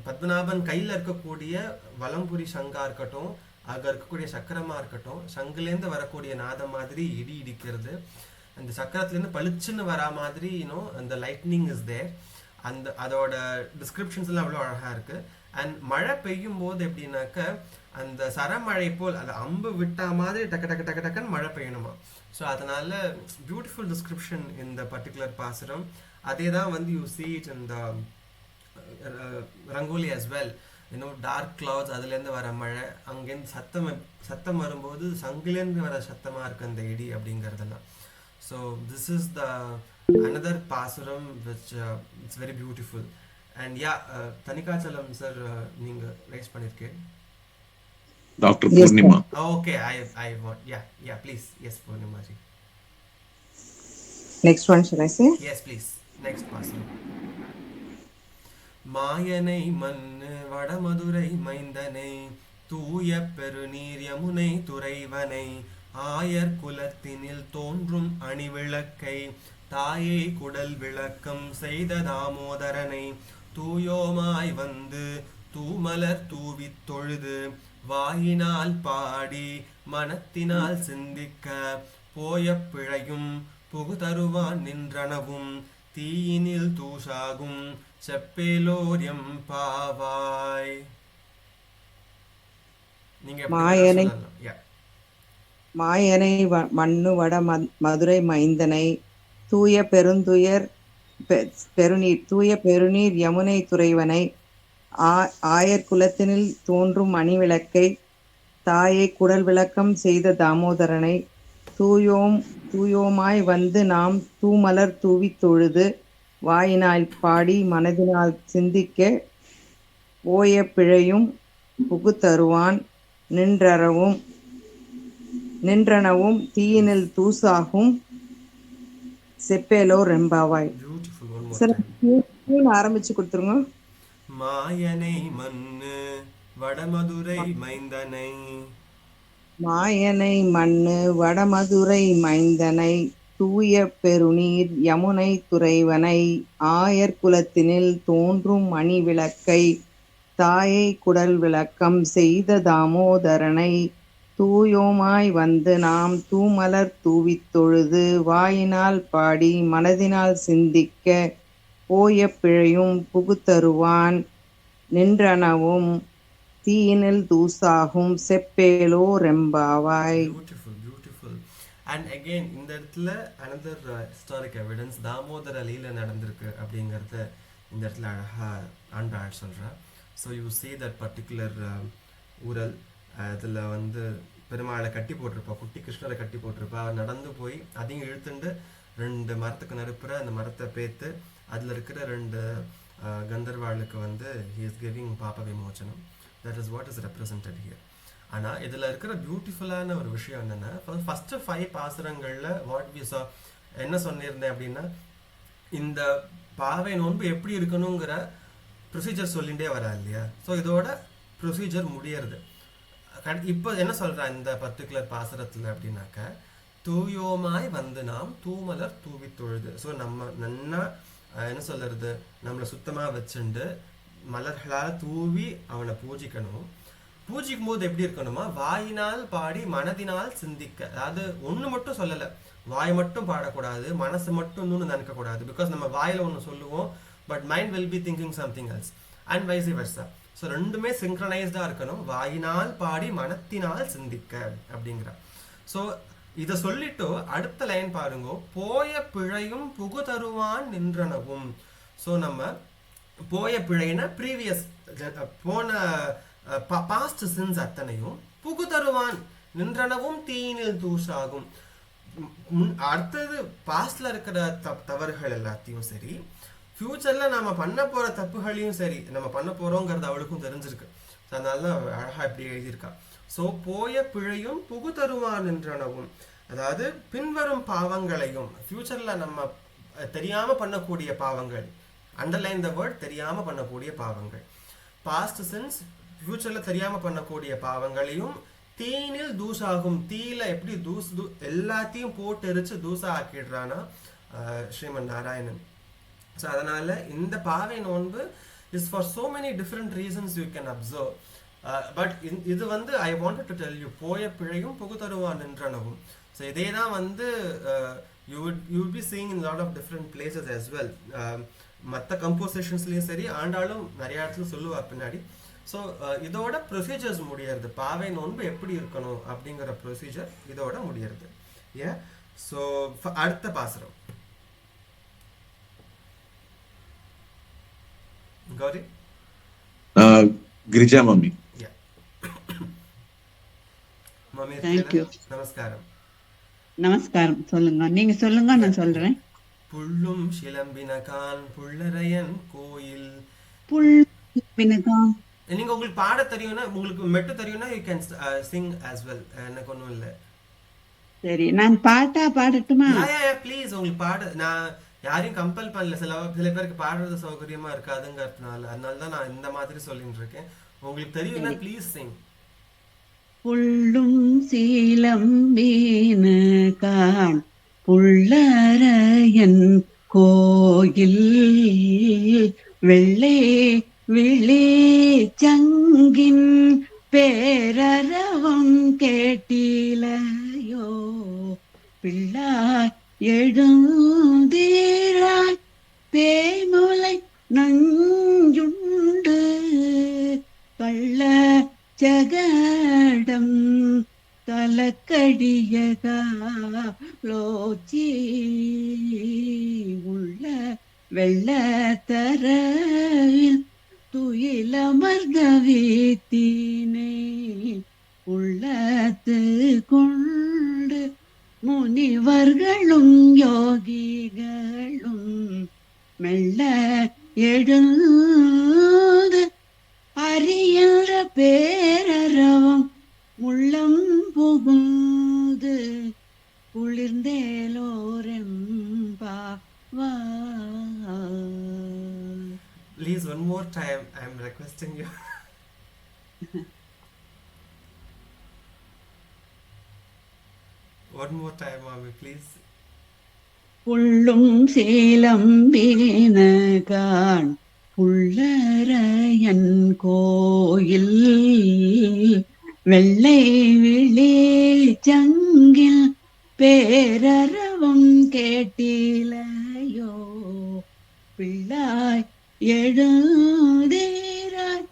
பத்மநாபன் கையில இருக்கக்கூடிய வலம்புரி சங்கா இருக்கட்டும், அங்க இருக்கக்கூடிய சக்கரமா இருக்கட்டும், சங்குலேருந்து வரக்கூடிய நாதம் மாதிரி இடி இடிக்கிறது, அந்த சக்கரத்துலேருந்து பளிச்சுன்னு வரா மாதிரி அந்த லைட்னிங் இஸ் தேர். அதோட டிஸ்கிரிப்ஷன்ஸ் எல்லாம் அவ்வளோ அழகா இருக்கு. அண்ட் மழை பெய்யும் போது எப்படின்னாக்க அந்த சரமழை போல் அந்த அம்பு விட்டா மாதிரி டக்குன்னு மழை பெய்யணுமா. ஸோ அதனால பியூட்டிஃபுல் டிஸ்கிரிப்ஷன் இந்த பர்டிகுலர் பாசுரம். அதே தான் வந்து யூ சீ இட் இந்த rangoli as well. Dark clouds, அதுலேருந்து வர மழை, அங்கேருந்து சத்தம் வரும்போது சங்குலேருந்து வர சத்தமாக இருக்கு அந்த இடி அப்படிங்கிறதெல்லாம். So this is the another பாசுரம் which it's very beautiful. And yeah, Thanikachalam sir நீங்க ரைஸ் பண்ணிருக்கீங்க. Doctor Purnima. Okay, I want, yeah please, yes Purnima ji. Next one, shall I say? Yes please. Next பாசனம். மாயனை மண்ணு வடமதுரை மைந்தனை தூய பெருநீர் யமுனை துறைவனை ஆயர் குலத்தினில் தோன்றும் அணிவிளக்கை தாயை குடல் விளக்கம் செய்த தாமோதரனை தூயோமாய் வந்து தூமலர் தூவித் தொழுது வாயினால் பாடி மனத்தினால் சிந்திக்க போய பிழையும் புகுதருவான் நின்றனவும் தீயினில் தூஷாகும் செப்பேலோரியம் பாவாய். நீங்க மாயனை சொல்லலாம். Yeah. மாயனை மண்ணு வட மதுரை மைந்தனை தூய பெருந்துயர் பெருநீர் தூய பெருநீர் யமுனை துறைவனை ஆயர் குலத்தினில் தோன்றும் மணிவிளக்கை தாயை குடல் விளக்கம் செய்த தாமோதரனை தூயோமாய் வந்து நாம் தூமலர் தூவித் தொழுது வாயினால் பாடி மனதினால் சிந்திக்க போய பிழையும் புகுதருவான் நின்றனவும் தீயினில் தூசாகும் செப்பேலோ ரெம்பாவாய். Beautiful. One more sir time. ஆரம்பிச்சு கொடுத்துருங்க. மாயனை மண்ணு வடமதுரை மைந்தனை மாயனை மண்ணு வடமதுரை மைந்தனை தூய பெருநீர் யமுனை துறைவனை ஆயர் குலத்தினில் தோன்றும் மணி விளக்கை தாயை குடல் விளக்கம் செய்த தாமோதரனை தூயோமாய் வந்து நாம் தூமலர் தூவித் தொழுது வாயினால் பாடி மனதினால் சிந்திக்க போய பிழையும் புகுதருவான் நின்றனவும் தீயினில் தூசாகும் செப்பேலோ ரெம்பாவாய். Beautiful, beautiful. And again இந்த இடத்துல another historic evidence தாமோதர லீல நடந்திருக்கு அப்படிங்கறத இந்த இடத்துல அழகா ஆண்டாள் சொல்றா. So you see that particular ஊரல் அதுல வந்து பெருமாளை கட்டி போட்டிருப்பா, குட்டி கிருஷ்ணரை கட்டி போட்டிருப்பா. அவர் நடந்து போய் அதையும் இழுத்துண்டு 2 மரத்துக்கு நடுப்புற அந்த மரத்தை பேத்து அதுல இருக்கிற 2 கந்தர்வாளுக்கு வந்து he is giving பாப விமோச்சனம். That is what is represented here. ஆனா இதுல இருக்கிற பியூட்டிஃபுல்லான ஒரு விஷயம் என்னன்னா, ஃபர்ஸ்ட் 5 பாசுரங்கள்ல வாட் வி saw என்ன சொல்லியிருந்தேன் அப்படின்னா, இந்த பாவை நோன்பு எப்படி இருக்கணுங்கிற ப்ரொசீஜர் சொல்லிகிட்டே வரா இல்லையா. ஸோ இதோட ப்ரொசீஜர் முடியறது. இப்போ என்ன சொல்றா இந்த பர்டிகுலர் பாசுரத்துல அப்படின்னாக்க, தூயோமாய் வந்து நாம் தூமலர் தூவி தொழுது. ஸோ நம்ம நன்னா என்ன சொல்றது, நம்மளை சுத்தமா வச்சுண்டு மலர்களால் தூவி அவனை பூஜிக்கணும். பூஜிக்கும் போது எப்படி இருக்கணுமா, வாயினால் பாடி மனதினால் சிந்திக்க. அதாவது ஒன்று மட்டும் சொல்லலை, வாய் மட்டும் பாடக்கூடாது, மனசு மட்டும் இன்னொன்று நினைக்கக்கூடாது. பிகாஸ் நம்ம வாயில் ஒன்று சொல்லுவோம், but mind will be thinking something else and vice Versa. So ரெண்டுமே சிங்க்ரனைஸ்டாக இருக்கணும். வாயினால் பாடி மனத்தினால் சிந்திக்க அப்படிங்கிற. ஸோ இதை சொல்லிட்டு அடுத்த லைன் பாருங்க, போய பிழையும் புகுதருவான் நின்றனவும். ஸோ நம்ம போய பிழைனா ப்ரீவியஸ் போன பாஸ்ட் சின்ஸ் அத்தனையும் புகுதருவான் நின்றனவும் தீயினில் தூஷாகும். அடுத்தது பாஸ்ட்ல இருக்கிற தவறுகள் எல்லாத்தையும் சரி, ஃபியூச்சர்ல நம்ம பண்ண போற தப்புகளையும் சரி நம்ம பண்ண போறோங்கிறது அவளுக்கும் தெரிஞ்சிருக்கு. அதனால அழகா இப்படி எழுதியிருக்கா. ஸோ போய பிழையும் புகுதருவான் நின்றனவும், அதாவது பின்வரும் பாவங்களையும் ஃபியூச்சர்ல நம்ம தெரியாம பண்ணக்கூடிய பாவங்கள், அண்டர்லைன் த வேர்ட், தெரியாம பண்ணக்கூடிய பாவங்கள், பாஸ்ட் சின்ஸ் ஃபியூச்சர்ல தெரியாம பண்ணக்கூடிய பாவங்களையும் தீனில் தூசாகும். தீயில எப்படி எல்லாத்தையும் போட்டு எரிச்சு தூசா ஆக்கிடுறானா ஸ்ரீமன் நாராயணன். ஸோ அதனால இந்த Pavai Nonbu is for so many different reasons you can observe. But இது வந்து I wanted to tell you, போய பிழையும் புகுதருவான் நின்றனவும். ஸோ இதே தான் வந்து you would be seeing in lot of different places as well. மற்ற கம்போசிஷன்ஸ்லையும் சரி, ஆண்டாலும் நிறைய இடத்துல சொல்லுவா பின்னாடி. ஸோ இதோட ப்ரொசீஜர்ஸ் முடியறது, பாவை நோன்பு எப்படி இருக்கணும் அப்படிங்கிற ப்ரொசீஜர் இதோட முடியறது. ஏன் ஸோ அடுத்த பாசுரம் கௌரி. கிரிஜா மம்மி. மம்மி நமஸ்காரம். நமஸ்காரம். சொல்லுங்க, நீங்க சொல்லுங்க, நான் சொல்றேன். புள்ளும் சிலம்பினகான் புள்ளரையன் கோயில். புள்ளினகான். நீங்க உங்களுக்கு பாட தெரியும்னா, உங்களுக்கு மெட்டு தெரியும்னா you can Singh as well. எனக்கு ஒன்றும் இல்லை. சரி, நான் பாட்டா பாடட்டுமா? ப்ளீஸ் உங்களுக்கு பாடு. நான் யாரையும் கம்பல் பண்ணல. சில பேருக்கு பாடுறது சௌகரியமா இருக்காதுங்கிறதுனால, அதனால தான் நான் இந்த மாதிரி சொல்லிட்டு இருக்கேன். உங்களுக்கு தெரியும்னா சரி. ப்ளீஸ் சிங். புள்ளும் சீலம் வீணு காண் புள்ளரையன் கோயில் வெள்ளை விழி சங்கின் பேரரவம் கேட்டிலையோ பிள்ளாய் எழுந்தீராய் பேய்முலை நஞ்சுண்டு கள்ள ஜகடம் கலக்கடியகாலோச்சி உள்ள வெள்ளத்தரவில் துயிலமர்ந்த வீத்தினை உள்ளத்து கொண்டு முனிவர்களும் யோகிகளும் மெல்ல எழுந்து அறியற பேரரவம் உள்ளம் புகுந்து குளிர்ந்தேலோரெம்பா. Please, one more time, I am requesting you. One more time, mommy, please. புள்ளும் Salem வீணகான் புள்ளரையன் கோயில் வெள்ளை விழி சங்கில் பேரரவம் கேட்டிலையோ பிள்ளாய் எழுதீராய்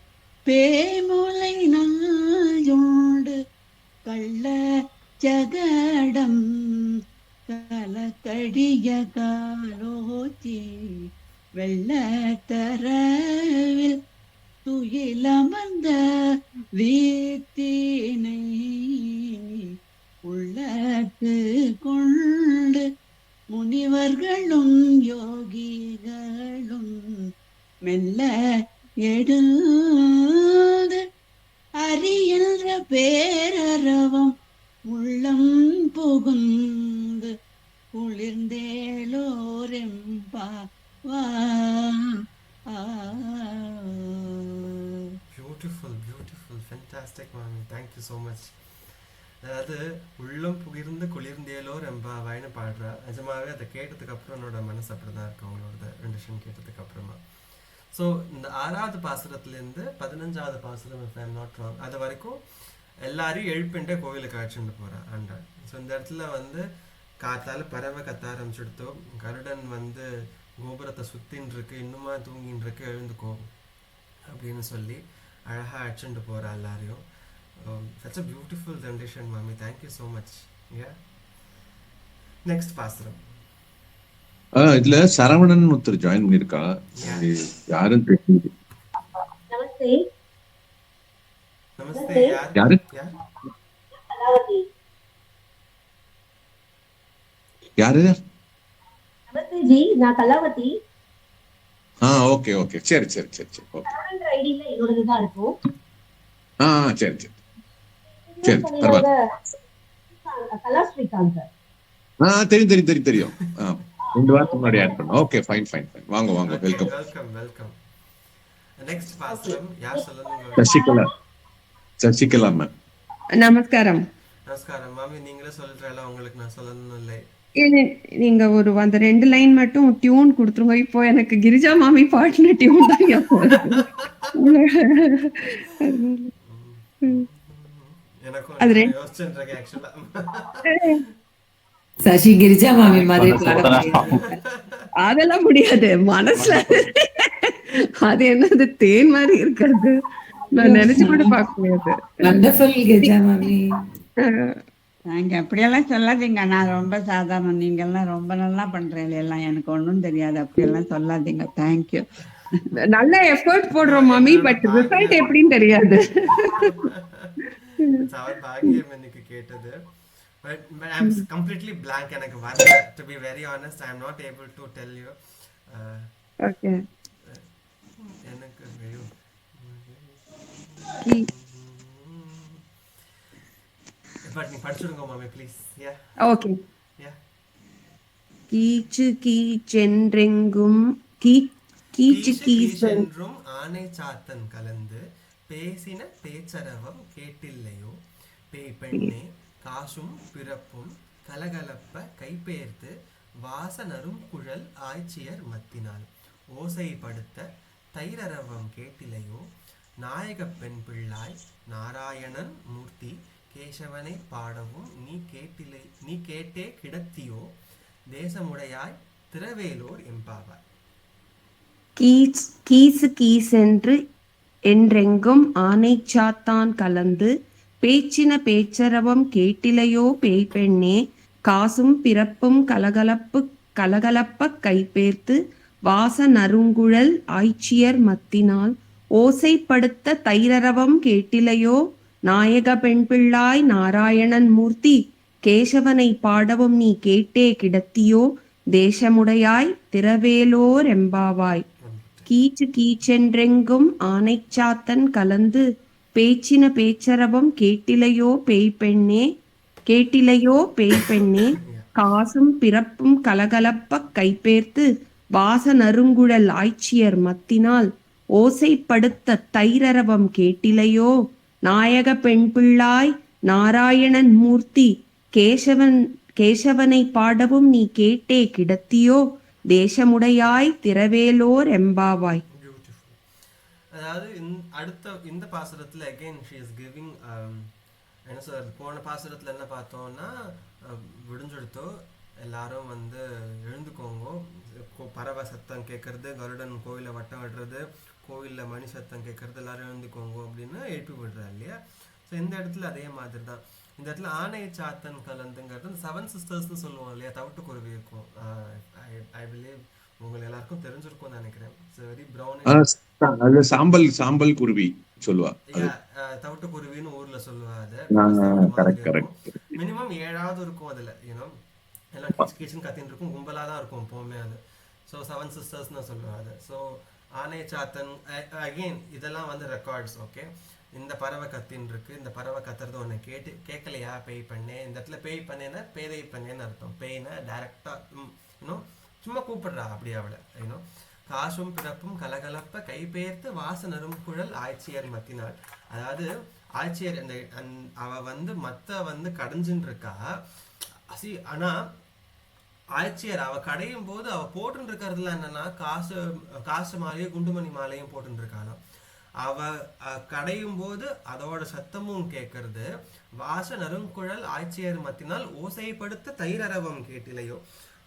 பேமுலை நாயுண்டு கள்ள ஜகடம் கலக்கடிய காலோச்சி வெள்ளத்தரவில் துயிலமர்ந்த வீத்தினை உள்ளத்து கொண்டு முனிவர்களும் யோகிகளும் மெல்ல எடுந்து அறிகின்ற பேரரவம் உள்ளம் புகுந்து குளிர்ந்தேலோரெம்பா. Beautiful, beautiful, fantastic, mommy. Thank you so much. அதாவது உள்ளம் புகிர்ந்து குளிர்ந்தேலோ ரெம்பாவாய்னு பாடுறா. நிஜமாவே அதை கேட்டதுக்கு அப்புறம் என்னோட மனசு அப்படிதான் இருக்கு அவங்களோட ரெண்டிஷன் கேட்டதுக்கு அப்புறமா. ஸோ இந்த 6வது பாசுரத்துலேருந்து 15வது பாசுரம், if I am not wrong, அது வரைக்கும் எல்லாரையும் எழுப்பின்ட்டு கோவிலுக்கு அழைச்சிட்டு போகிறா ஆண்டாள். ஸோ இந்த இடத்துல வந்து காத்தால பறவை கத்த ஆரம்பிச்சுடுத்தோம், கருடன் வந்து கோபுரத்தை சுத்தின்னு இருக்கு, இன்னுமா தூங்கின்னு இருக்கு, எழுந்துக்கோ அப்படின்னு சொல்லி அழகாக அழைச்சிட்டு போகிறா எல்லாரையும். Such a beautiful rendition, mommy. Thank you so much. Yeah. Next பாசுரம். இதுல சரவணன் ஒருத்தர் ஜாயின் பண்ணிருக்கா, யாரும் தெரியல. நமஸ்தே. நமஸ்தே. யாரு? கலாவதி. யாரு? நமஸ்தே ஜி, நான் கலாவதி. ஓகே ஓகே, சரி சரி சரி சரி, ஓகே. ஐடியில என்னோடது தான் இருக்கும். சரி சரி சரி, பரவாயில்ல. கலா ஸ்ரீகாந்த். தெரியும் தெரியும் தெரியும் தெரியும். 2 வாரத்துக்கு முன்னாடி ஆட் பண்ணோம். ஓகே, ஃபைன் ஃபைன் ஃபைன், வாங்க வாங்க, வெல்கம். Welcome welcome. நெக்ஸ்ட் பாசுரம் யார் சொல்லுங்க? சசிகலா. சசிகலா மேம். நமஸ்காரம். நமஸ்காரம் மாமி, நீங்களே சொல்றீங்களா? உங்களுக்கு நான் சொல்லணும் இல்லை. நீங்க ஒரு அந்த 2 லைன் மட்டும் டியூன் கொடுத்துருங்க. இப்போ எனக்கு கிரிஜா மாமி பாட்டுன டியூன் தான் அது சசி கிரிஜா மாமி மாதிரி அதெல்லாம் முடியாது. மனசுல அது என்னது தேன் மாதிரி இருக்காது, நான் நினைச்சு கூட பார்க்க முடியாது. வண்டர்ஃபுல் கிரிஜா மாமி. நாங்க அப்படியெல்லாம் சொல்லாதீங்க, நான் ரொம்ப சாதாரணம். நீங்க எல்லாம் ரொம்ப நல்லா பண்றீங்க, எல்லாம் எனக்கு ஒண்ணும் தெரியாது, அப்படியெல்லாம் சொல்லாதீங்க. தேங்க்யூ. நல்ல எஃபர்ட் போடுறோம் மாமி, பட் ரிசல்ட் எப்படின்னு தெரியாது. பாக்கியம் எனக்கு கேட்டது. But I'm completely blank. எனக்கு வரல. To be very honest, I am not able to tell you. Okay. எனக்கு பட் நீ படிச்சுடுங்க மாமே ப்ளீஸ். Yeah okay. யா கீச்சு கீச்சென்றெங்கும் கீச்சு கீசு கீசன் கீசென்றும் ஆனை சாத்தன் கலந்து பேசின பேச்சரவம் கேட்டில்லையோ பேய் பெண்ணே காசும் பிறப்பும் கலகலப்ப கைபெயர்த்து வாசனரும் குழல் ஆய்ச்சியர் மத்தினால் ஓசைப்படுத்த தைரரவம் கேட்டிலையோ நாயகப் பெண் பிள்ளாய் நாராயணன் மூர்த்தி கேசவனை பாடவும் நீ கேட்டே கிடத்தியோ தேசமுடையாய் திரவேலோர் எம்பாவாய். கீசு கீசென்று என்றெங்கும் ஆனைச்சாத்தான் கலந்து பேச்சின பேச்சரவம் கேட்டிலையோ பேய் பெண்ணே காசும் பிறப்பும் கலகலப்ப கைபேர்த்து வாச நறுங்குழல் ஆய்ச்சியர் மத்தினால் ஓசைப்படுத்த தைரரவம் கேட்டிலையோ நாயக பெண் பிள்ளாய் நாராயணன் மூர்த்தி கேசவனை பாடவும் நீ கேட்டே கிடத்தியோ தேசமுடையாய் திரவேலோர் எம்பாவாய். கீச்சு கீச்சென்றெங்கும் ஆனைச்சாத்தன் கலந்து பேச்சின பேச்சரவம் கேட்டிலையோ பேய் பெண்ணே காசும் பிறப்பும் கலகலப்ப கைபேர்த்து வாச நறுங்குழல் ஆய்ச்சியர் மத்தினால் ஓசைப்படுத்த தைரரவம் கேட்டிலையோ நாயக பெண் பிள்ளாய் நாராயணன் மூர்த்தி கேசவனை பாடவும் நீ கேட்டே கிடத்தியோ தேசமுடையாய் திரவேலோர் எம்பாவாய். அதாவது அடுத்த இந்த பாசுரத்துல அகைன் ஷி இஸ் கிவிங் என்ன சார், போன பாசுரத்துல என்ன பார்த்தோம்னா விடிஞ்செடுத்தோ எல்லாரும் வந்து எழுந்துக்கோங்கோ, பறவை சத்தம் கேட்கறது, கருடன் கோயிலை வட்டம் விடுறது, கோயிலில் மணி சத்தம் கேட்கறது, எல்லாரும் எழுந்துக்கோங்க அப்படின்னு எழுப்பி விடுறா இல்லையா. ஸோ இந்த இடத்துல அதே மாதிரி தான் இந்த இடத்துல ஆனை சாத்தன் கலந்துங்கிறது இந்த 7 சிஸ்டர்ஸ்னு சொல்லுவோம் இல்லையா, தவிட்டுக்குருவி இருக்கும். ஐ பிலீவ் உங்களுக்கு எல்லாருக்கும் தெரிஞ்சிருக்கும்னு நினைக்கிறேன். வெரி ப்ரௌன் சாம்பல் குருவி சொல்லுவா, தவிட்டுக்குருவின்னு ஊர்ல சொல்லுவா. அது மினிமம் 7ஆவது இருக்கும் அதுல, யூனோ எல்லாம் கீச் கீச்சுன்னு கத்தின்னு இருக்கும், கும்பலா தான் இருக்கும் எப்பவுமே அது. ஸோ 7 சிஸ்டர்ஸ்னு சொல்லுவா அது. ஸோ ஆனை சாத்தன் அகெயின் இதெல்லாம் வந்து ரெக்கார்ட்ஸ். ஓகே, இந்த பறவை கத்தின்னு இருக்கு, இந்த பறவை கத்துறது ஒன்று கேட்கலையா பேய் பண்ணே. இந்த இடத்துல பேய் பண்ணேன்னா பேதை பண்ணேன்னு அர்த்தம். பேய்னா டைரக்டா இன்னும் சும்மா கூப்பிடுறா அப்படி அவளை. இன்னும் காசும் பிறப்பும் கலகலப்ப கைபெயர்த்து வாசனரும் குழல் ஆய்ச்சியர் மத்தினாள். அதாவது ஆய்ச்சியர் அந்த அவ வந்து மத்த வந்து கடைஞ்சுன்னு இருக்கா. ஆனா ஆய்ச்சியர் அவ கடையும் போது அவ போட்டுன்னு இருக்கிறதுல என்னன்னா காசு மாலையும் குண்டுமணி மாலையும் போட்டுன்னு இருக்கானா. அவ கடையும் போது அதோட சத்தமும் கேட்கறது. வாச நறுங்குழல் ஆய்ச்சியர் மத்தினால் ஓசைப்படுத்த தைரரவம் கேட்டிலையோ.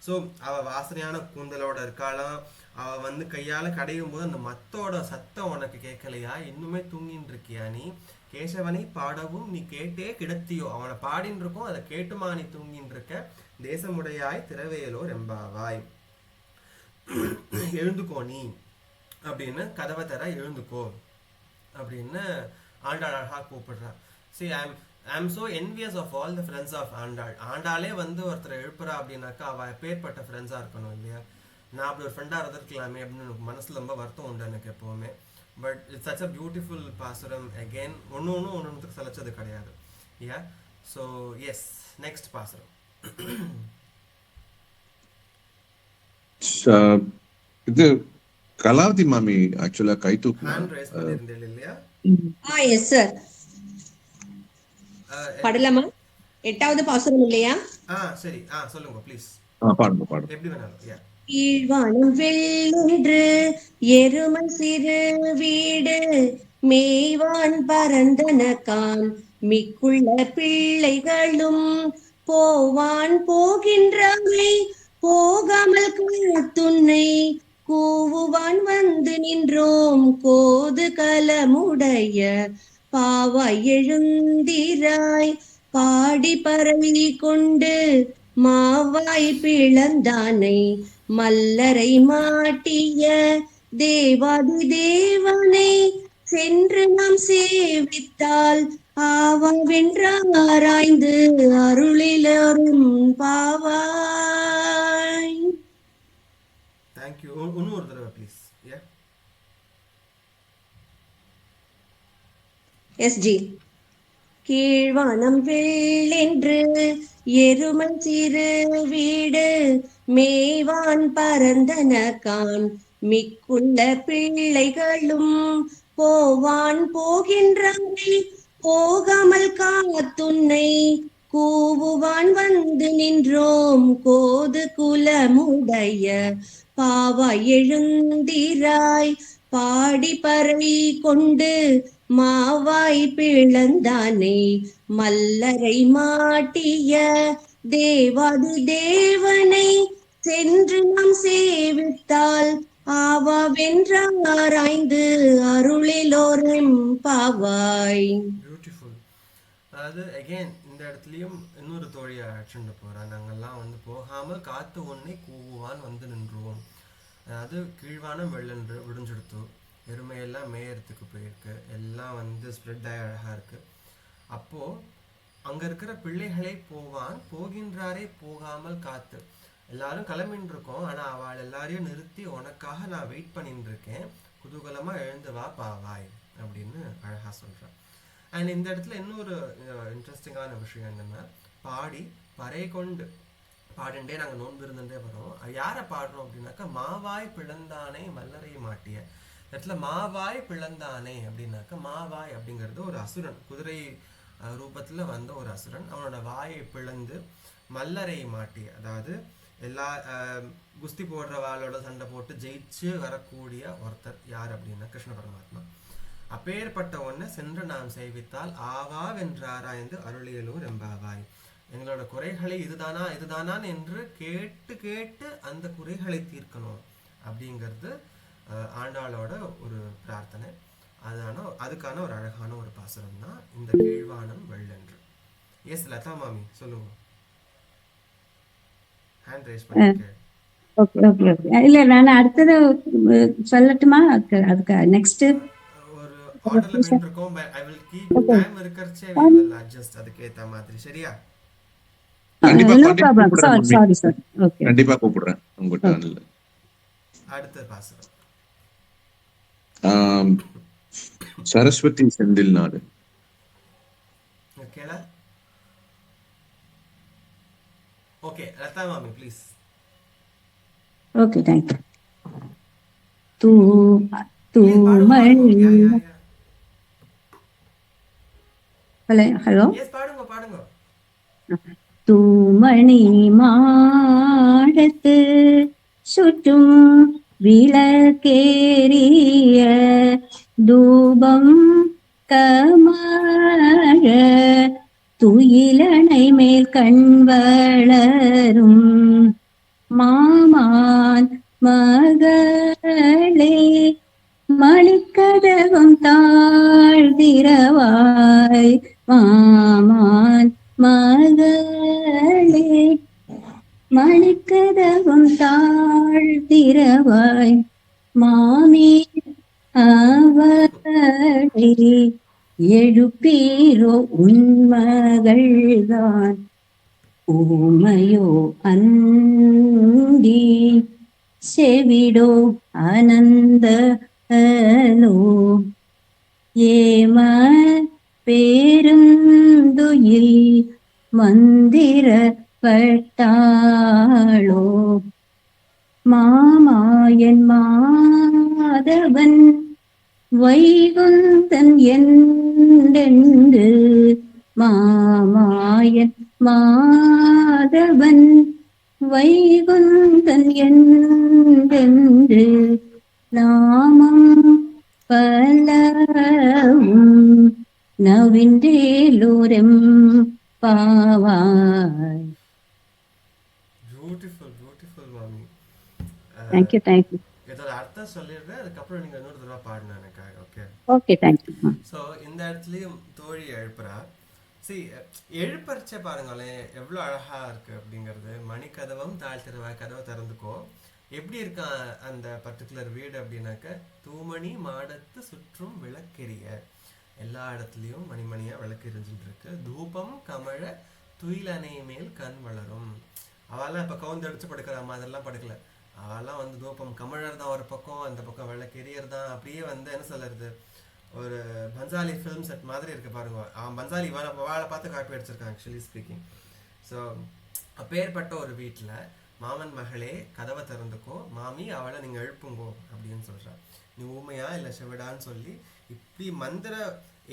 ஸோ அவ வாசனையான கூந்தலோட இருக்காளாம். அவ வந்து கையால கடையும் போது அந்த மத்தோட சத்தம் உனக்கு கேட்கலையா, இன்னுமே தூங்கின்னு இருக்கியா நீ, கேசவனை பாடவும் நீ கேட்டே கிடத்தியோ, அவனை பாடின்னு இருக்கும் அதை கேட்டுமா நீ தூங்கின்னு இருக்க, தேசமுடையாய் திரவேலோர் எம்பாவாய். எழுந்துக்கோ நீ அப்படின்னு, கதவை தர எழுந்துக்கோ அப்படின்னு ஆண்டாள் அழகா கூப்பிடுறா. See, I'm so envious of all the friends of Andal. ஆண்டாளே வந்து ஒருத்தரை எழுப்புறா அப்படின்னாக்கா அவ பேர்பட்ட ஃப்ரெண்ட்ஸா இருக்கணும் இல்லையா. நான் அப்படி ஒரு ஃப்ரெண்டா இருந்திருக்கலாமே அப்படின்னு எனக்கு மனசுல ரொம்ப வருத்தம் உண்டு எனக்கு எப்பவுமே. But it's such a beautiful பாசுரம். அகெயின் ஒன்றுத்துக்கு சலைச்சது கிடையாது. யா, ஸோ எஸ், நெக்ஸ்ட் பாசுரம். இது கலாவதி மாமி ஆக்சுவலா கை ஹேண்ட் ரைஸ் பண்ணிருந்தேன் இல்லையா? எஸ் சார், பாடலாமா? 8வது பாசுரம் இல்லையா? சரி, சொல்லுங்க ப்ளீஸ். பாடுங்க எப்படி வேணாலும். யா. கீழ்வானம் வெள்ளென்று எருமை சிறு வீடு மேய்வான் பரந்தனகான் மிக்குள்ள பிள்ளைகளும் போவான் போகின்றவை போகாமல் துன்னை கூவுவான் வந்து நின்றோம் கோது கலமுடைய பாவாய் எழுந்திராய் பாடி பரவி கொண்டு மாவாய் பிளந்தானை மல்லரை மாட்டிய தேவாதி தேவனை சென்று நாம் சேவித்தால் ஆவாவென்றாராய்ந்து அருளிலரும் பாவாய். தேங்க்யூ. இன்னும் ஒரு தடவை ப்ளீஸ். எஸ்ஜி கீழ்வானம் வெள்ளென்று எருமை சிறு வீடு மேய்வான் பரந்தனகான் மிக்குள்ள பிள்ளைகளும் போவான் போகின்றானே போகாமல் காத்துன்னை கூவுவான் வந்து நின்றோம் கோது குலமுடைய பாவாய் எழுந்திராய் பாடி பறை கொண்டு மாவாய் பிளந்தானே மல்லரை மாட்டிய தேவாதி தேவனை சென்று நாம் சேவித்தால் ஆவாவென்றாராய்ந்து அருளிலோரும் பாவாய். பியூட்டிஃபுல். அதாவது அகெயின் இந்த இடத்துலையும் இன்னொரு தோழியை அழைச்சிட்டு போகிறா. நாங்கள்லாம் வந்து போகாமல் காத்து ஒன்றை கூவுவான் வந்து நின்றோம். அதாவது கீழ்வானம் வெள்ளன்று விடிஞ்செடுத்து எருமையெல்லாம் மேயறதுக்கு போயிருக்கு, எல்லாம் வந்து ஸ்ப்ரெட் ஆகி அழகாக இருக்குது. அப்போது அங்கே இருக்கிற பிள்ளைகளை போவான் போகின்றாரே போகாமல் காத்து. எல்லாரும் கிளம்பின்னு இருக்கோம், ஆனால் அவள் எல்லாரையும் நிறுத்தி உனக்காக நான் வெயிட் பண்ணிட்டு இருக்கேன், குதூகலமாக எழுந்து வா பாவாய் அப்படின்னு அழகாக சொல்கிறான். அண்ட் இந்த இடத்துல இன்னொரு இன்ட்ரெஸ்டிங்கான விஷயம் என்னென்னா, பாடி பறை கொண்டு பாடுண்டே நாங்கள் நோன்பு இருந்துட்டே வரோம். யாரை பாடுறோம் அப்படின்னாக்கா, மாவாய் பிளந்தானே மல்லரை மாட்டிய. இடத்துல மாவாய் பிளந்தானே அப்படின்னாக்கா, மாவாய் அப்படிங்கிறது ஒரு அசுரன், குதிரை ரூபத்தில் வந்த ஒரு அசுரன். அவனோட வாயை பிளந்து மல்லரை மாட்டிய, அதாவது எல்லா குஸ்தி போடுறவாளோட சண்டை போட்டு ஜெயிச்சு வரக்கூடிய ஒருத்தர் யார் அப்படின்னா கிருஷ்ண பரமாத்மா. அப்பேற்பட்ட ஒன்றை சென்று நாம் சேவித்தால் ஆவாவென்றாராய்ந்து அருளியலூர் எம்பாவாய். எங்களோட குறைகளை இதுதானான் என்று கேட்டு கேட்டு அந்த குறைகளை தீர்க்கணும் அப்படிங்கிறது ஆண்டாளோட ஒரு பிரார்த்தனை. அதுக்கான ஒரு அழகான ஒரு பாசுரம் தான் இந்த கீழ்வானம் வெள்ளென்று. எஸ் லதா மாமி சொல்லுங்க. ஹேண்ட் ரைஸ் பண்ணிருக்கேன். Okay okay okay. இல்ல நான் அடுத்தது சொல்லட்டுமா? அதுக்கு நெக்ஸ்ட் ஒரு ஆர்டர்ல பண்ணிருக்கோம். ஐ வில் கீப் டைம் இருக்கறச்சே we will adjust அதுக்கு ஏத்த மாதிரி. சரியா? கண்டிப்பா கூப்பிடுறேன் உங்க சேனல்ல. அடுத்த பாசுரம் சரஸ்வதி செந்தில் நாடு. ஓகேடா? ஓகே லதா மாமி please. Okay thank you. Hello yes பாடுங்க பாடுங்க. தூமணி மாடத்து சுற்றும் விளக்கேறிய தூபம் கமழ துயிலணை மேல் கண்வளரும் மாமான் மகளே மணிக்கதவம் தாழ்திரவாய் மாமான் மகளே மணிக்கதவம் தாழ்திரவாய் மாமி அவளை எழுப்பீரோ உன்மகள்தான் ஊமையோ அந்தி செவிடோ அனந்தலோ ஏம பேருந்துயில் மந்திரப்பட்டாளோ மாமாயன் மாதவன் வைகுந்தன் என்றென்று மாமாயன் மாதவன் வைகுந்தன் என்றென்று நாமம் பலவும் நவின்றேலோரெம் பாவாய். பியூட்டிஃபுல் பியூட்டிஃபுல் மாமி. Thank you thank you. இதோட அர்த்தம் சொல்லிடுறேன், அதுக்கப்புறம் நீங்க இன்னொரு தடவை பாடணும் எனக்காக. Okay okay thank you. ஸோ இந்த இடத்துலையும் தோழி எழுப்புறா. எழுப்பறிச்சே பாருங்களேன் எவ்வளோ அழகா இருக்கு அப்படிங்கிறது. மணிக்கதவம் தாழ்த்திருவாய், கதவை திறந்துக்கோ. எப்படி இருக்கான் அந்த பர்டிகுலர் வீடு அப்படின்னாக்க, தூமணி மாடத்து சுற்றும் விளக்கெரிய, எல்லா இடத்துலையும் மணிமணியா விளக்கு எரிஞ்சுட்டு இருக்கு. தூபம் கமழ துயிலணை மேல் கண் வளரும். அவெல்லாம் இப்போ கவுந்து அடிச்சு படுக்கிறாமா, அதெல்லாம் படுக்கல. அவெல்லாம் வந்து தூபம் கமழர் தான் ஒரு பக்கம், அந்த பக்கம் விளக்கு எரியர் தான். அப்படியே வந்து என்ன சொல்றது, ஒரு பன்சாலி ஃபிலிம் செட் மாதிரி இருக்கு பாருங்க. அவன் பன்சாலி வாழை பார்த்து காப்பி அடிச்சிருக்கான் ஆக்சுவலி ஸ்பீக்கிங். ஸோ அப்பேற்பட்ட ஒரு வீட்டில் மாமன் மகளே கதவை திறந்துக்கோ, மாமி அவளை நீங்கள் எழுப்புங்கோ அப்படின்னு சொல்கிறான். நீ ஊமையா இல்லை செவிடான்னு சொல்லி இப்படி மந்திர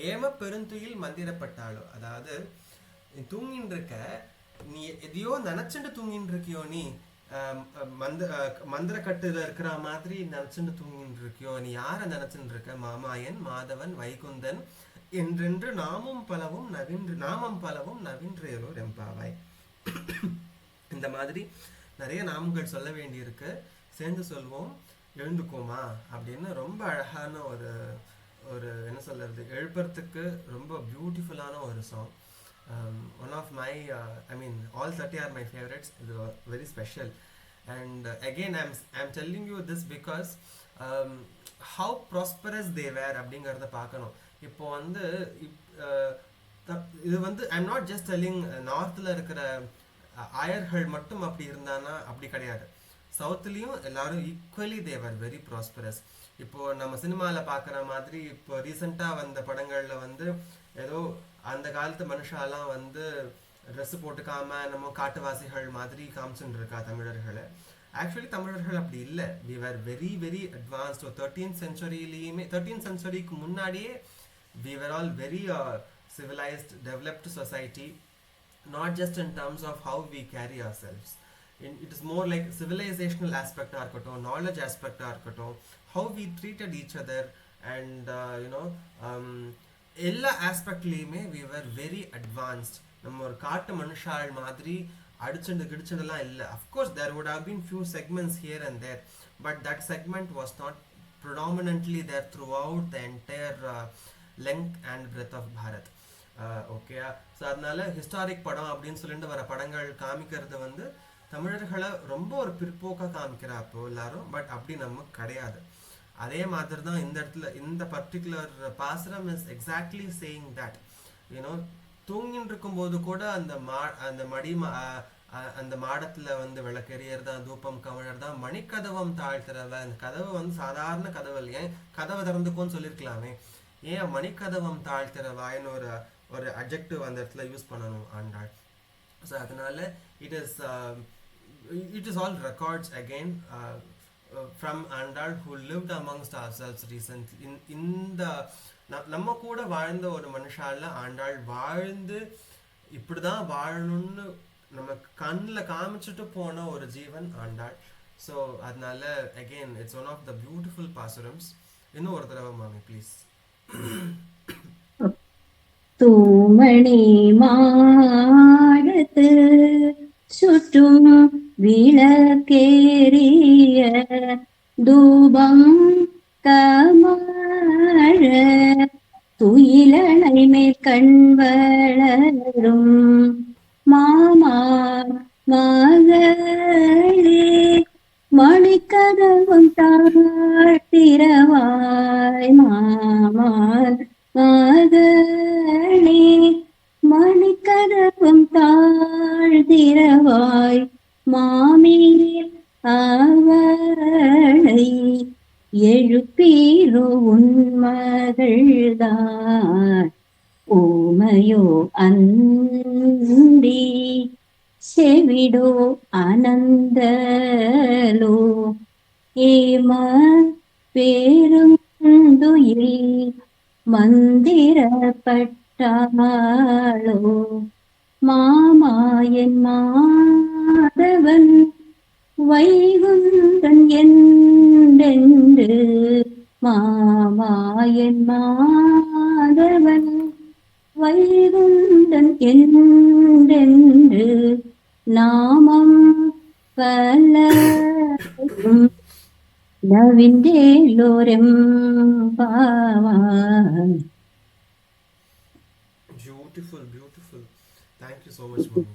ஏம பெருந்துயில் மந்திரப்பட்டாளோ, அதாவது நீ தூங்கின்னு இருக்க, நீ எதையோ நினச்சிட்டு தூங்கின்னு இருக்கியோ, நீ மந்திரக்கட்டுல இருக்கிற மாதிரி நினச்சிட்டு தூங்கின்னு இருக்கியோ, நீ யாரை நினச்சின்னு இருக்க? மாமாயன் மாதவன் வைகுந்தன் என்றென்று நாமம் பலவும் நவின்றேரோ ரெம்பாவாய். இந்த மாதிரி நிறைய நாமங்கள் சொல்ல வேண்டியிருக்கு. சேர்ந்து சொல்வோம், எழுந்துக்கோமா அப்படின்னு. ரொம்ப அழகான ஒரு என்ன சொல்கிறது, எழுப்புறதுக்கு ரொம்ப பியூட்டிஃபுல்லான ஒரு song. One of my I mean all 30 are my favorites. It's very special, and again I'm telling you this because how prosperous they were அப்படிங்கறத பார்க்கணும். இப்போ வந்து இது வந்து I'm not just telling நார்த்தில் இருக்கிற ஆயர்கள் மட்டும் அப்படி இருந்தானா, அப்படி கிடையாது. சவுத்துலேயும் எல்லாரும் ஈக்குவலி தேவர் வெரி ப்ராஸ்பரஸ். இப்போது நம்ம சினிமாவில் பார்க்குற மாதிரி இப்போ ரீசெண்டாக வந்த படங்களில் வந்து ஏதோ அந்த காலத்து மனுஷாலாம் வந்து ட்ரெஸ்ஸு போட்டுக்காம நம்ம காட்டுவாசிகள் மாதிரி காமிச்சுட்டு இருக்கா தமிழர்களை. ஆக்சுவலி தமிழர்கள் அப்படி இல்லை. We are very very advanced. 13th centuryலேயுமே 13th centuryக்கு முன்னாடியே we are all very civilized, developed society, not just in terms of how we carry ourselves. It is more like civilizational aspect arkato, knowledge aspect arkato, how we treated each other, and எல்லா ஆஸ்பெக்ட்லேயுமே we were very advanced. நம்ம ஒரு காட்டு மனுஷாள் மாதிரி அடிச்சுண்டு கிடிச்சுண்டுலாம் இல்லை. Of course there would have been few segments here and there, but that segment was not predominantly there throughout the entire length and breadth of Bharat. ஓகேயா? So அதனால historic படம் அப்படின்னு சொல்லிட்டு வர படங்கள் காமிக்கிறது வந்து தமிழர்களை ரொம்ப ஒரு பிற்போக்காக காமிக்கிறா அப்போ எல்லாரும். பட் அப்படி நம்ம கிடையாது. அதே மாதிரி தான் இந்த இடத்துல இந்த particular pasuram is exactly saying that you know தூங்கின்னு இருக்கும்போது கூட அந்த மாடத்தில் வந்து விளக்கெறியர் தான், தூப்பம் கமழர் தான், மணிக்கதவம் தாழ்த்துறவ. அந்த கதவு வந்து சாதாரண கதவு இல்லை, ஏன் கதவை திறந்துக்கோன்னு சொல்லியிருக்கலாமே, ஏன் மணிக்கதவம் தாழ்த்துறவாயின்னு ஒரு அட்ஜெக்டிவ் அந்த இடத்துல யூஸ் பண்ணணும் ஆண்டாள். ஸோ அதனால it is all records again from Andal who lived amongst ourselves recently. இந்த நம்ம கூட வாழ்ந்த ஒரு மனுஷால ஆண்டாள் வாழ்ந்து இப்படி தான் வாழணும்னு நம்ம கண்ணில் காமிச்சிட்டு போன ஒரு ஜீவன் ஆண்டாள். ஸோ அதனால again it's one of the beautiful pasurams. இன்னும் ஒரு தடவை மாமி ப்ளீஸ். தூமணி மாடத்து சுற்றும் விளக்கேறிய தூபம் கமழ துயிலனை மேல் கண்வளரும் மாமா மகளே மணிக்கதவும் தாழ்த்திரவாய் மாமா மகளே மணிக்கதவும் தாழ்த்திரவாய் மாமீர் அவளை எழுப்பீரோ உன்மகள்தான் ஓமையோ அந்தி செவிடோ அனந்தலோ ஏம பேருந்துயில் மந்திரப்பட்டாளோ மாமாயன் மாதவன் வைகுந்தன் என்றென்று மாமாயன் மாதவன் வைகுந்தன் என்றென்று நாமம் பல நவின்றேலோரெம் பாவான். Beautiful, beautiful. Thank you so much, Mami.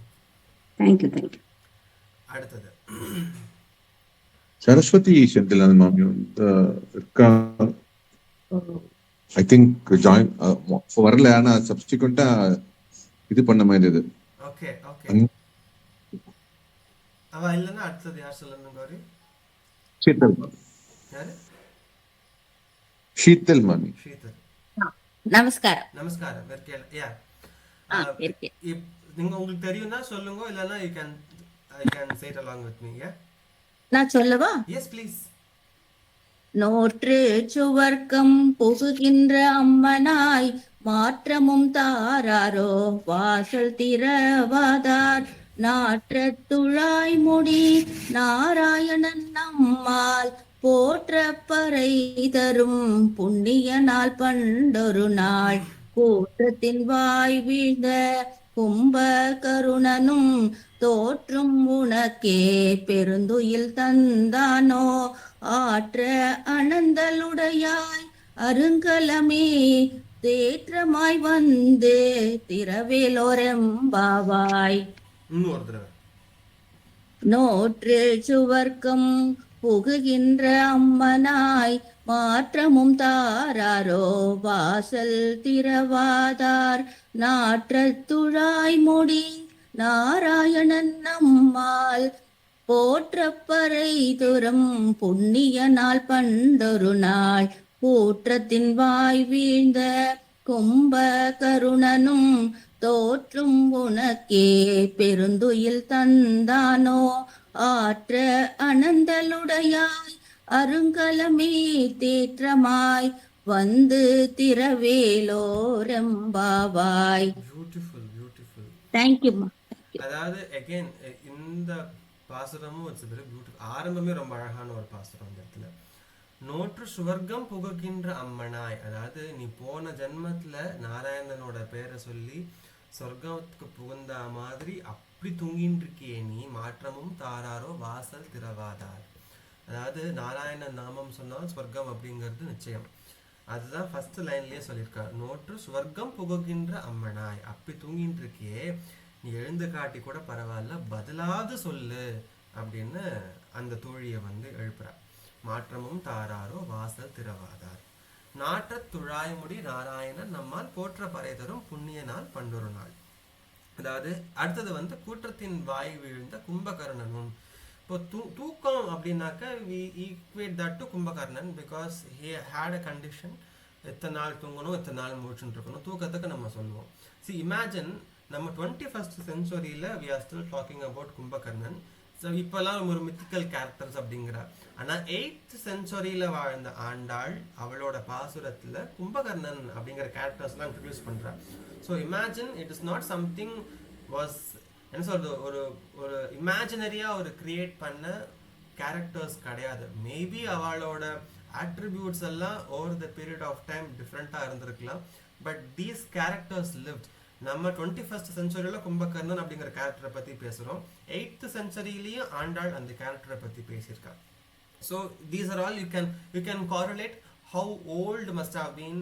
Thank you. அடுத்தது சரஸ்வதி செந்தில் மாமி இருக்கா? ஐ திங்க் ஜாயின் வரல, ஆனா சப்ஸ்டிக்வெண்டா இது பண்ண மாதிரி இது. Okay okay. அவ இல்லனா அடுத்தது யார் சொல்லுங்க கௌரி? ஷீதல். யாரு? ஷீதல் மாமி. ஷீதல். நமஸ்காரம். நமஸ்காரம். யா இருக்கேன். நீங்க உங்களுக்கு தெரியும்னா சொல்லுங்க, இல்லனா you can say it along with me. Yeah, நான் சொல்லவா? yes please. நோற்று சுவர்க்கம் புகுகின்ற அம்மனாய் மாற்றமும் தாராரோ வாசல் திறவாதார் நாற்ற துழாய் முடி நாராயணன் நம்மால் போற்ற பறை தரும் புண்ணிய நாள் பண்டொரு நாள் கூற்றத்தின் வாய் வீழ்ந்த கும்ப கருணனும் தோற்றும் உனக்கே பெருந்துயில் தந்தானோ ஆற்ற அனந்தலுடையாய் அருங்கலமே தேற்றமாய் வந்து திரவேலோரெம்பாவாய். நோற்று சுவர்க்கம் புகுகின்ற அம்மனாய் மாற்றமும் தாராரோ வாசல் திறவாதார் நாற்ற துழாய் முடி நாராயணன் நம்மால் போற்றப்பறை துறம் புண்ணிய நாள் பண்டொரு நாள் கூற்றத்தின் வாய் வீழ்ந்த கும்ப கருணனும் தோற்றும் உனக்கே பெருந்துயில் தந்தானோ ஆற்ற அனந்தலுடையாய் அருங்கலமே தேற்றமாய் வந்து திரவேலோரெம்பாவாய். Beautiful beautiful. தேங்க்யூம்மா. அதாவது அகைன் இந்த பாசுரமும் இட்ஸ் வெரி பியூட்டிஃபுல். ஆரம்பமே ரொம்ப அழகான ஒரு பாசுரம் இந்த இடத்துல. நோற்று சுவர்க்கம் புகுகின்ற அம்மனாய், அதாவது நீ போன ஜென்மத்துல நாராயணனோட பேரை சொல்லி சொர்க்கத்துக்கு புகுந்த மாதிரி அப்படி தூங்கின்னு இருக்கியே நீ, மாற்றமும் தாராரோ வாசல் திறவாதார். அதாவது நாராயணன் நாமம் சொன்னால் ஸ்வர்க்கம் அப்படிங்கிறது நிச்சயம். அதுதான் ஃபர்ஸ்ட் லைன்லயே சொல்லியிருக்கார். நோற்று சுவர்க்கம் புகுகின்ற அம்மனாய், அப்படி தூங்கின்னு இருக்கியே நீ எழுந்து காட்டி கூட பரவாயில்ல, பதிலாவது சொல்லு அப்படின்னு அந்த தோழியை வந்து எழுப்புறா. மாற்றமும் தாராரோ வாசல் திறவாதார் நாற்ற துழாய்முடி நாராயணன் நம்மால் போற்ற பறை தரும் புண்ணிய நாள் பண்டொரு நாள். அதாவது அடுத்தது வந்து கூற்றத்தின் வாய் வீழ்ந்த கும்பகர்ணனும். இப்போ தூக்கம் அப்படின்னாக்க we equate that to Kumbakarnan because he had a condition. எத்தனை நாள் தூங்கணும், எத்தனை நாள் முழிச்சுட்டு இருக்கணும், தூக்கத்துக்கு நம்ம சொல்லுவோம். See, imagine நம்ம 21st centuryல we are still talking about Kumbakarnan. So இப்போல்லாம் ஒரு மித்திக்கல் கேரக்டர்ஸ் அப்படிங்கிற. ஆனால் 8th centuryல வாழ்ந்த ஆண்டாள் அவளோட பாசுரத்தில் கும்பகர்ணன் அப்படிங்கிற கேரக்டர்ஸ்லாம் இன்ட்ரடியூஸ் பண்ணுறாள். So imagine it is not something was என்ன சொல்றது, ஒரு ஒரு இமேஜினரியாக ஒரு கிரியேட் பண்ண கேரக்டர்ஸ் கிடையாது. மேபி அவளோட ஆட்ரிபியூட்ஸ் எல்லாம் over the period of time டிஃப்ரெண்ட்டாக இருந்திருக்கலாம். But these characters lived. நம்ம 21st centuryல கும்பகர்ணன் அப்படிங்கிற கேரக்டரை பற்றி பேசுகிறோம். 8th centuryலையும் ஆண்டாள் அந்த கேரக்டரை பற்றி பேசியிருக்கா. So these are all you can correlate how old must have been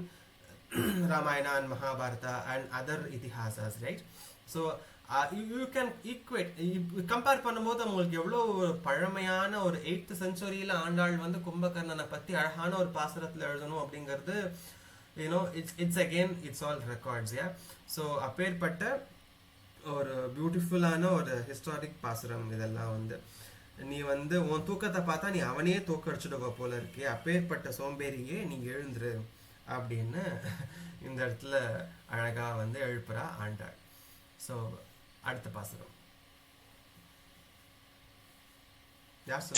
Ramayana and Mahabharata and other itihasas, right? So you can equate, compare பண்ணும்போது உங்களுக்கு எவ்வளோ பழமையான ஒரு 8th centuryல ஆண்டாள் வந்து கும்பகர்ணனை பற்றி அழகான ஒரு பாசுரத்தில் எழுதணும் அப்படிங்கிறது it's again it's all records. Yeah, so அப்பேற்பட்ட ஒரு பியூட்டிஃபுல்லான ஒரு ஹிஸ்டாரிக் பாசுரம் இதெல்லாம் வந்து. நீ வந்து உன் தூக்கத்தை பார்த்தா நீ அவனே தூக்கடிச்சுடுவ போல இருக்கே, அப்பேற்பட்ட சோம்பேறியே நீ எழுந்துரு அப்படின்னு இந்த இடத்துல அழகா வந்து எழுப்புறா ஆண்டாள். ஸோ அடுத்த பாசுரம்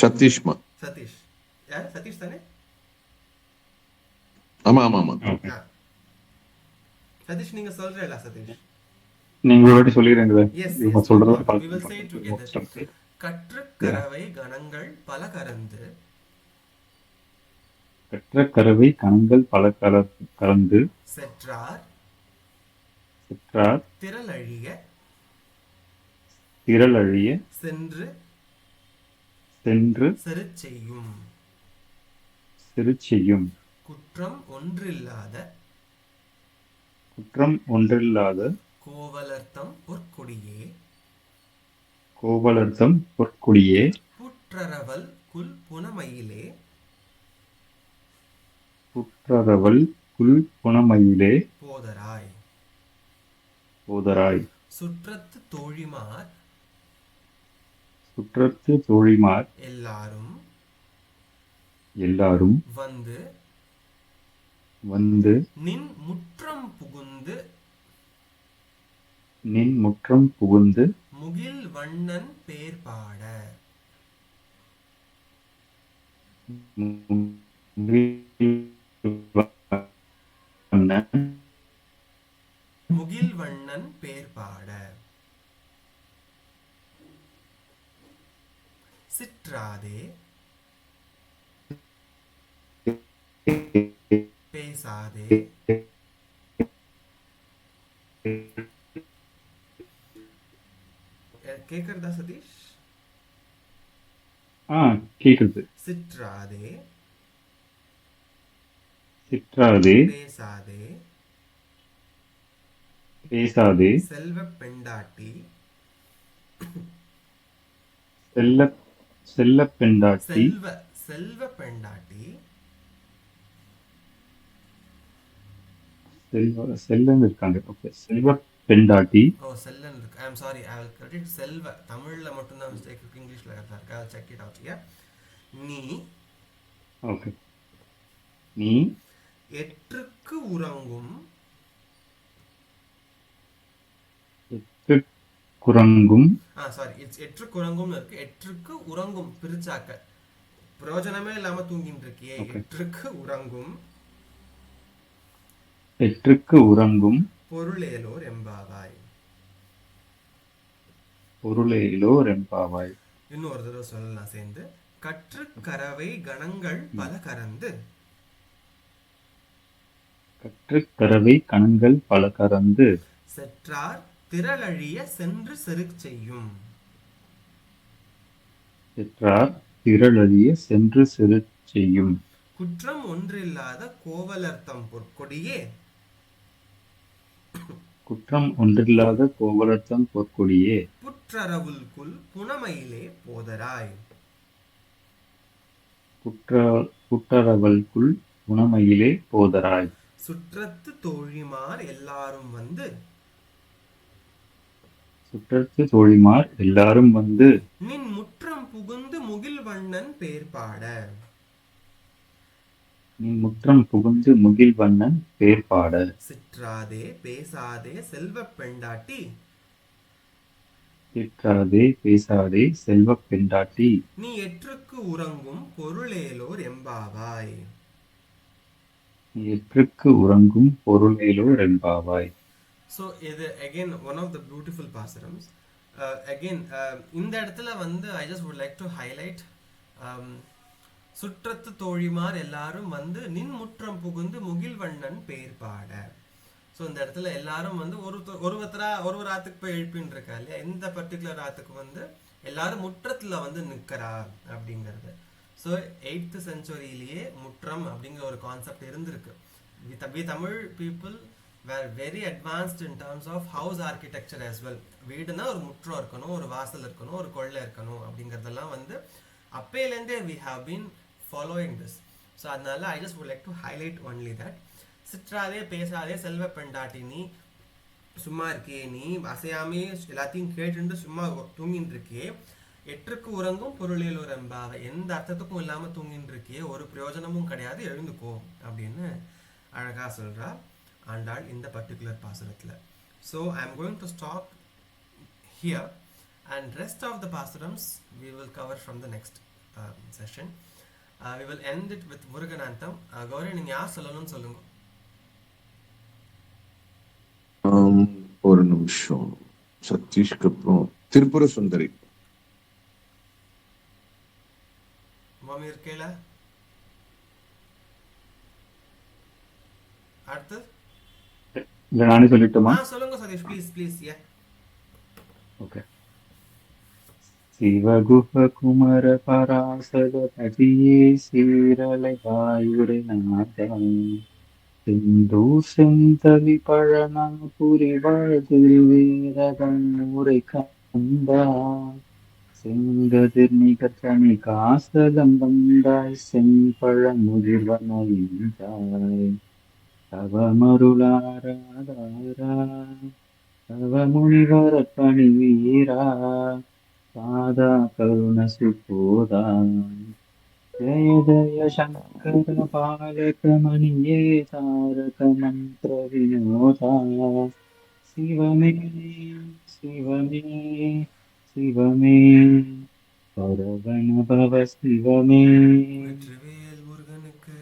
சதீஷ்மா. சதீஷ் யார்? சதீஷ் தானே? ஆமா ஆமா ஆமா. சதீஷ் நீங்க சொல்றீங்களா? சதீஷ் நீங்க ஒரு வாட்டி சொல்லிடுறீங்களா? இவங்க சொல்றது we will say it together. கற்ற கரவை கணங்கள் பல கறந்து, கற்ற கரவை கணங்கள் பல கறந்து செற்றார் செற்றார் திரளழிய திரளழிய சென்று சென்று செருச்செய்யும் செருச்செய்யும் குற்றம் ஒன்றில்லாத குற்றம் ஒன்றில்லாத கோவலர்த்தம் பொற்கொடியே கோவலர்த்தம் பொற்கொடியே புற்றரவல் குல் புனமயிலே புற்றரவல் குல் புனமயிலே போதராய் போதராய் சுற்றத்து தோழிமார் சுற்றத்து தோழிமார் எல்லாரும் வந்து வந்து நின் முற்றம் நின் முற்றம் புகுந்து முகில் வண்ணன் பேர் பாட. முகில் வண்ணன் பேர் பாட. சிற்றாதே பேசாதே கேக்குறதா சதீஷ்? கேக்குது. சிற்றாதே சிற்றாதே பேசாதே பேசாதே செல்வ பெண்டாட்டி செல்ல பெண்டாட்டி செல்வ பெண்டாட்டி செல்லன்னு இருக்காங்க. ஓகே, செல்வ பெண்டாட்டி. ஓ செல்லன் இருக்கு. I am sorry, I will credit Selva. தமிழ்ல மட்டும் தான் மிஸ்டேக் இருக்கு, இங்கிலீஷ்ல கரெக்டா இருக்கு. I check it out. Yeah, நீ ஓகே, நீ எற்றுக்கு உறங்கும் குரங்கும். சாரி, இட்ஸ் எற்றுக்கு உறங்கும் இருக்கு. எற்றுக்கு உறங்கும் பிரிச்சாக்க பிரயோஜனமே இல்லாம தூங்கிட்டு இருக்கியே. எற்றுக்கு உறங்கும் எற்றுக்கு உறங்கும் பொருளேலோர் எம்பாவாய். பொருளேலோர் எம்பாவாய். இன்னொரு தடவை சொல்லலாம் சேர்ந்து. கற்று கரவை கணங்கள் பல கறந்து. கற்று கரவை கணங்கள் பல கறந்து. செற்றார் திரளழிய சென்று செருக் செய்யும். செற்றார் திரளழிய சென்று செருக் செய்யும். குற்றம் ஒன்றில்லாத கோவலர்த்தம் பொற்கொடியே. குற்றம் ஒன்றில்லாத கோவலர்த்தம் பொற்கொடியே. புற்றரவுல்குல் புனமயிலே போதராய். புற்றரவல்குள் புனமயிலே போதராய். சுற்றத்து தோழிமார் எல்லாரும் வந்து. சுற்றத்து தோழிமார் எல்லாரும் வந்து. நின் முற்றம் புகுந்து முகில் வண்ணன் பேர் பாட. நின் முற்றம் புகுந்து முகில் வண்ணன் பேர் பாட. சிற்றாதே பேசாதே செல்வ பெண்டாட்டி. சிற்றாதே பேசாதே செல்வ பெண்டாட்டி. நீ எற்றுக்கு உறங்கும் பொருளேலோர் எம்பாவாய். நீ எற்றுக்கு உறங்கும் பொருளேலோர் எம்பாவாய். So இது again one of the beautiful pasarams. Again இந்த இடத்துல வந்து I just would like to highlight சுற்றத்து தோழிமார் எல்லாரும் வந்து நின் முற்றம் புகுந்து முகில் வண்ணன் பேர் பாட. ஸோ இந்த இடத்துல எல்லாரும் வந்து ஒரு ஆத்துக்கு போய் எழுப்பின்னு இருக்கா இல்லையா. இந்த பர்டிகுலர் ஆத்துக்கு வந்து எல்லாரும் முற்றத்துல வந்து நிற்கிறா அப்படிங்கிறது. ஸோ 8th centuryலேயே முற்றம் அப்படிங்கிற ஒரு கான்செப்ட் இருந்திருக்கு. We Tamil people were very advanced in terms of house architecture as well. வீடுனா ஒரு முற்றம் இருக்கணும், ஒரு வாசல் இருக்கணும், ஒரு கொள்ளை இருக்கணும் அப்படிங்கிறதெல்லாம் வந்து அப்பையிலேருந்தே we have been following this. So அதனால I just would like to highlight only that. சிற்றாதே பேசாதே செல்வ பெண்டாட்டி, நீ சும்மா இருக்கே, நீ அசையாமே எல்லாத்தையும் கேட்டுட்டு சும்மா தூங்கிட்டு இருக்கியே. எற்றுக்கு உறங்கும் பொருளில் ஒரு எம்பாவை, எந்த அர்த்தத்துக்கும் இல்லாம தூங்கிட்டு இருக்கியே, ஒரு பிரயோஜனமும் கிடையாது, எழுந்துக்கோ அப்படின்னு அழகா சொல்றா ஆண்டாள் இந்த பர்டிகுலர் பாசுரத்துல. So I am going to stop here and rest of the pasarams we will cover from the next session. We will end it with Muruganantham. Gauri, நீங்க யார் சொல்லணும்னு சொல்லுங்க. ஒரு நிமிஷம். சதீஷ்க்கு அப்புறம் திரிபுர சுந்தரி. மாமி இருக்கேல? அடுத்து இல்ல நானே சொல்லட்டுமா? சொல்லுங்க சதீஷ், ப்ளீஸ். ஓகே. சிவகுஹ குமர பராசர பதியே சீரலை வாயுரை நாதம் சிந்தூர் செந்தவி பழனா புரி வாழ்திருவேரதம் ஊரை கந்தா செங்கதிர் நிகர்த்தனி காசலம் வந்தாய் செம்பழ முதிர்வனாய் தவமருளாராதாரா தவ முனிவர பணி வீரா பாதா கருண சுபோதா ஜய ஜய சங்கர பாலக மணியே தாரக மந்திர வினோதா சிவமே சிவமே சிவமே சரவண பவ சிவமே. வெற்றிவேல் முருகனுக்கு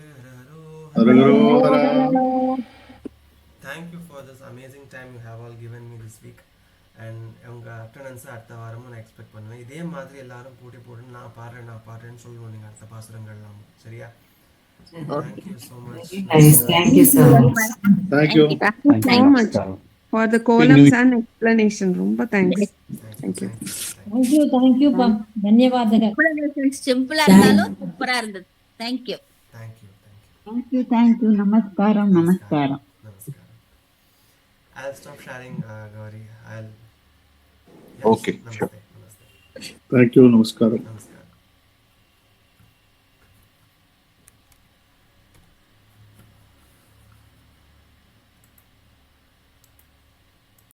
Thank you for this amazing time you have all given me this week. And உங்கள் அட்டண்டன்ஸை அடுத்த வாரமும் நான் எக்ஸ்பெக்ட் பண்ணுவேன். இதே மாதிரி எல்லாரும் போட்டி போட்டு நான் பாடுறேன்னு சொல்லுவோம் நீங்கள் அடுத்த பாசுரங்கள்லாம். சரியா? Thank you so much. Thank you so much. Thank you so much for the columns and explanation. ரொம்ப thanks. Thank you. Thank you பா. தன்யவாதங்கள். சிம்பிளா இருந்தாலும் சூப்பரா இருந்தது. Thank you. Thank you. நமஸ்காரம். I'll stop sharing, Gauri. Okay, sure. Namaste. Thank you. Namaskaram. Namaste.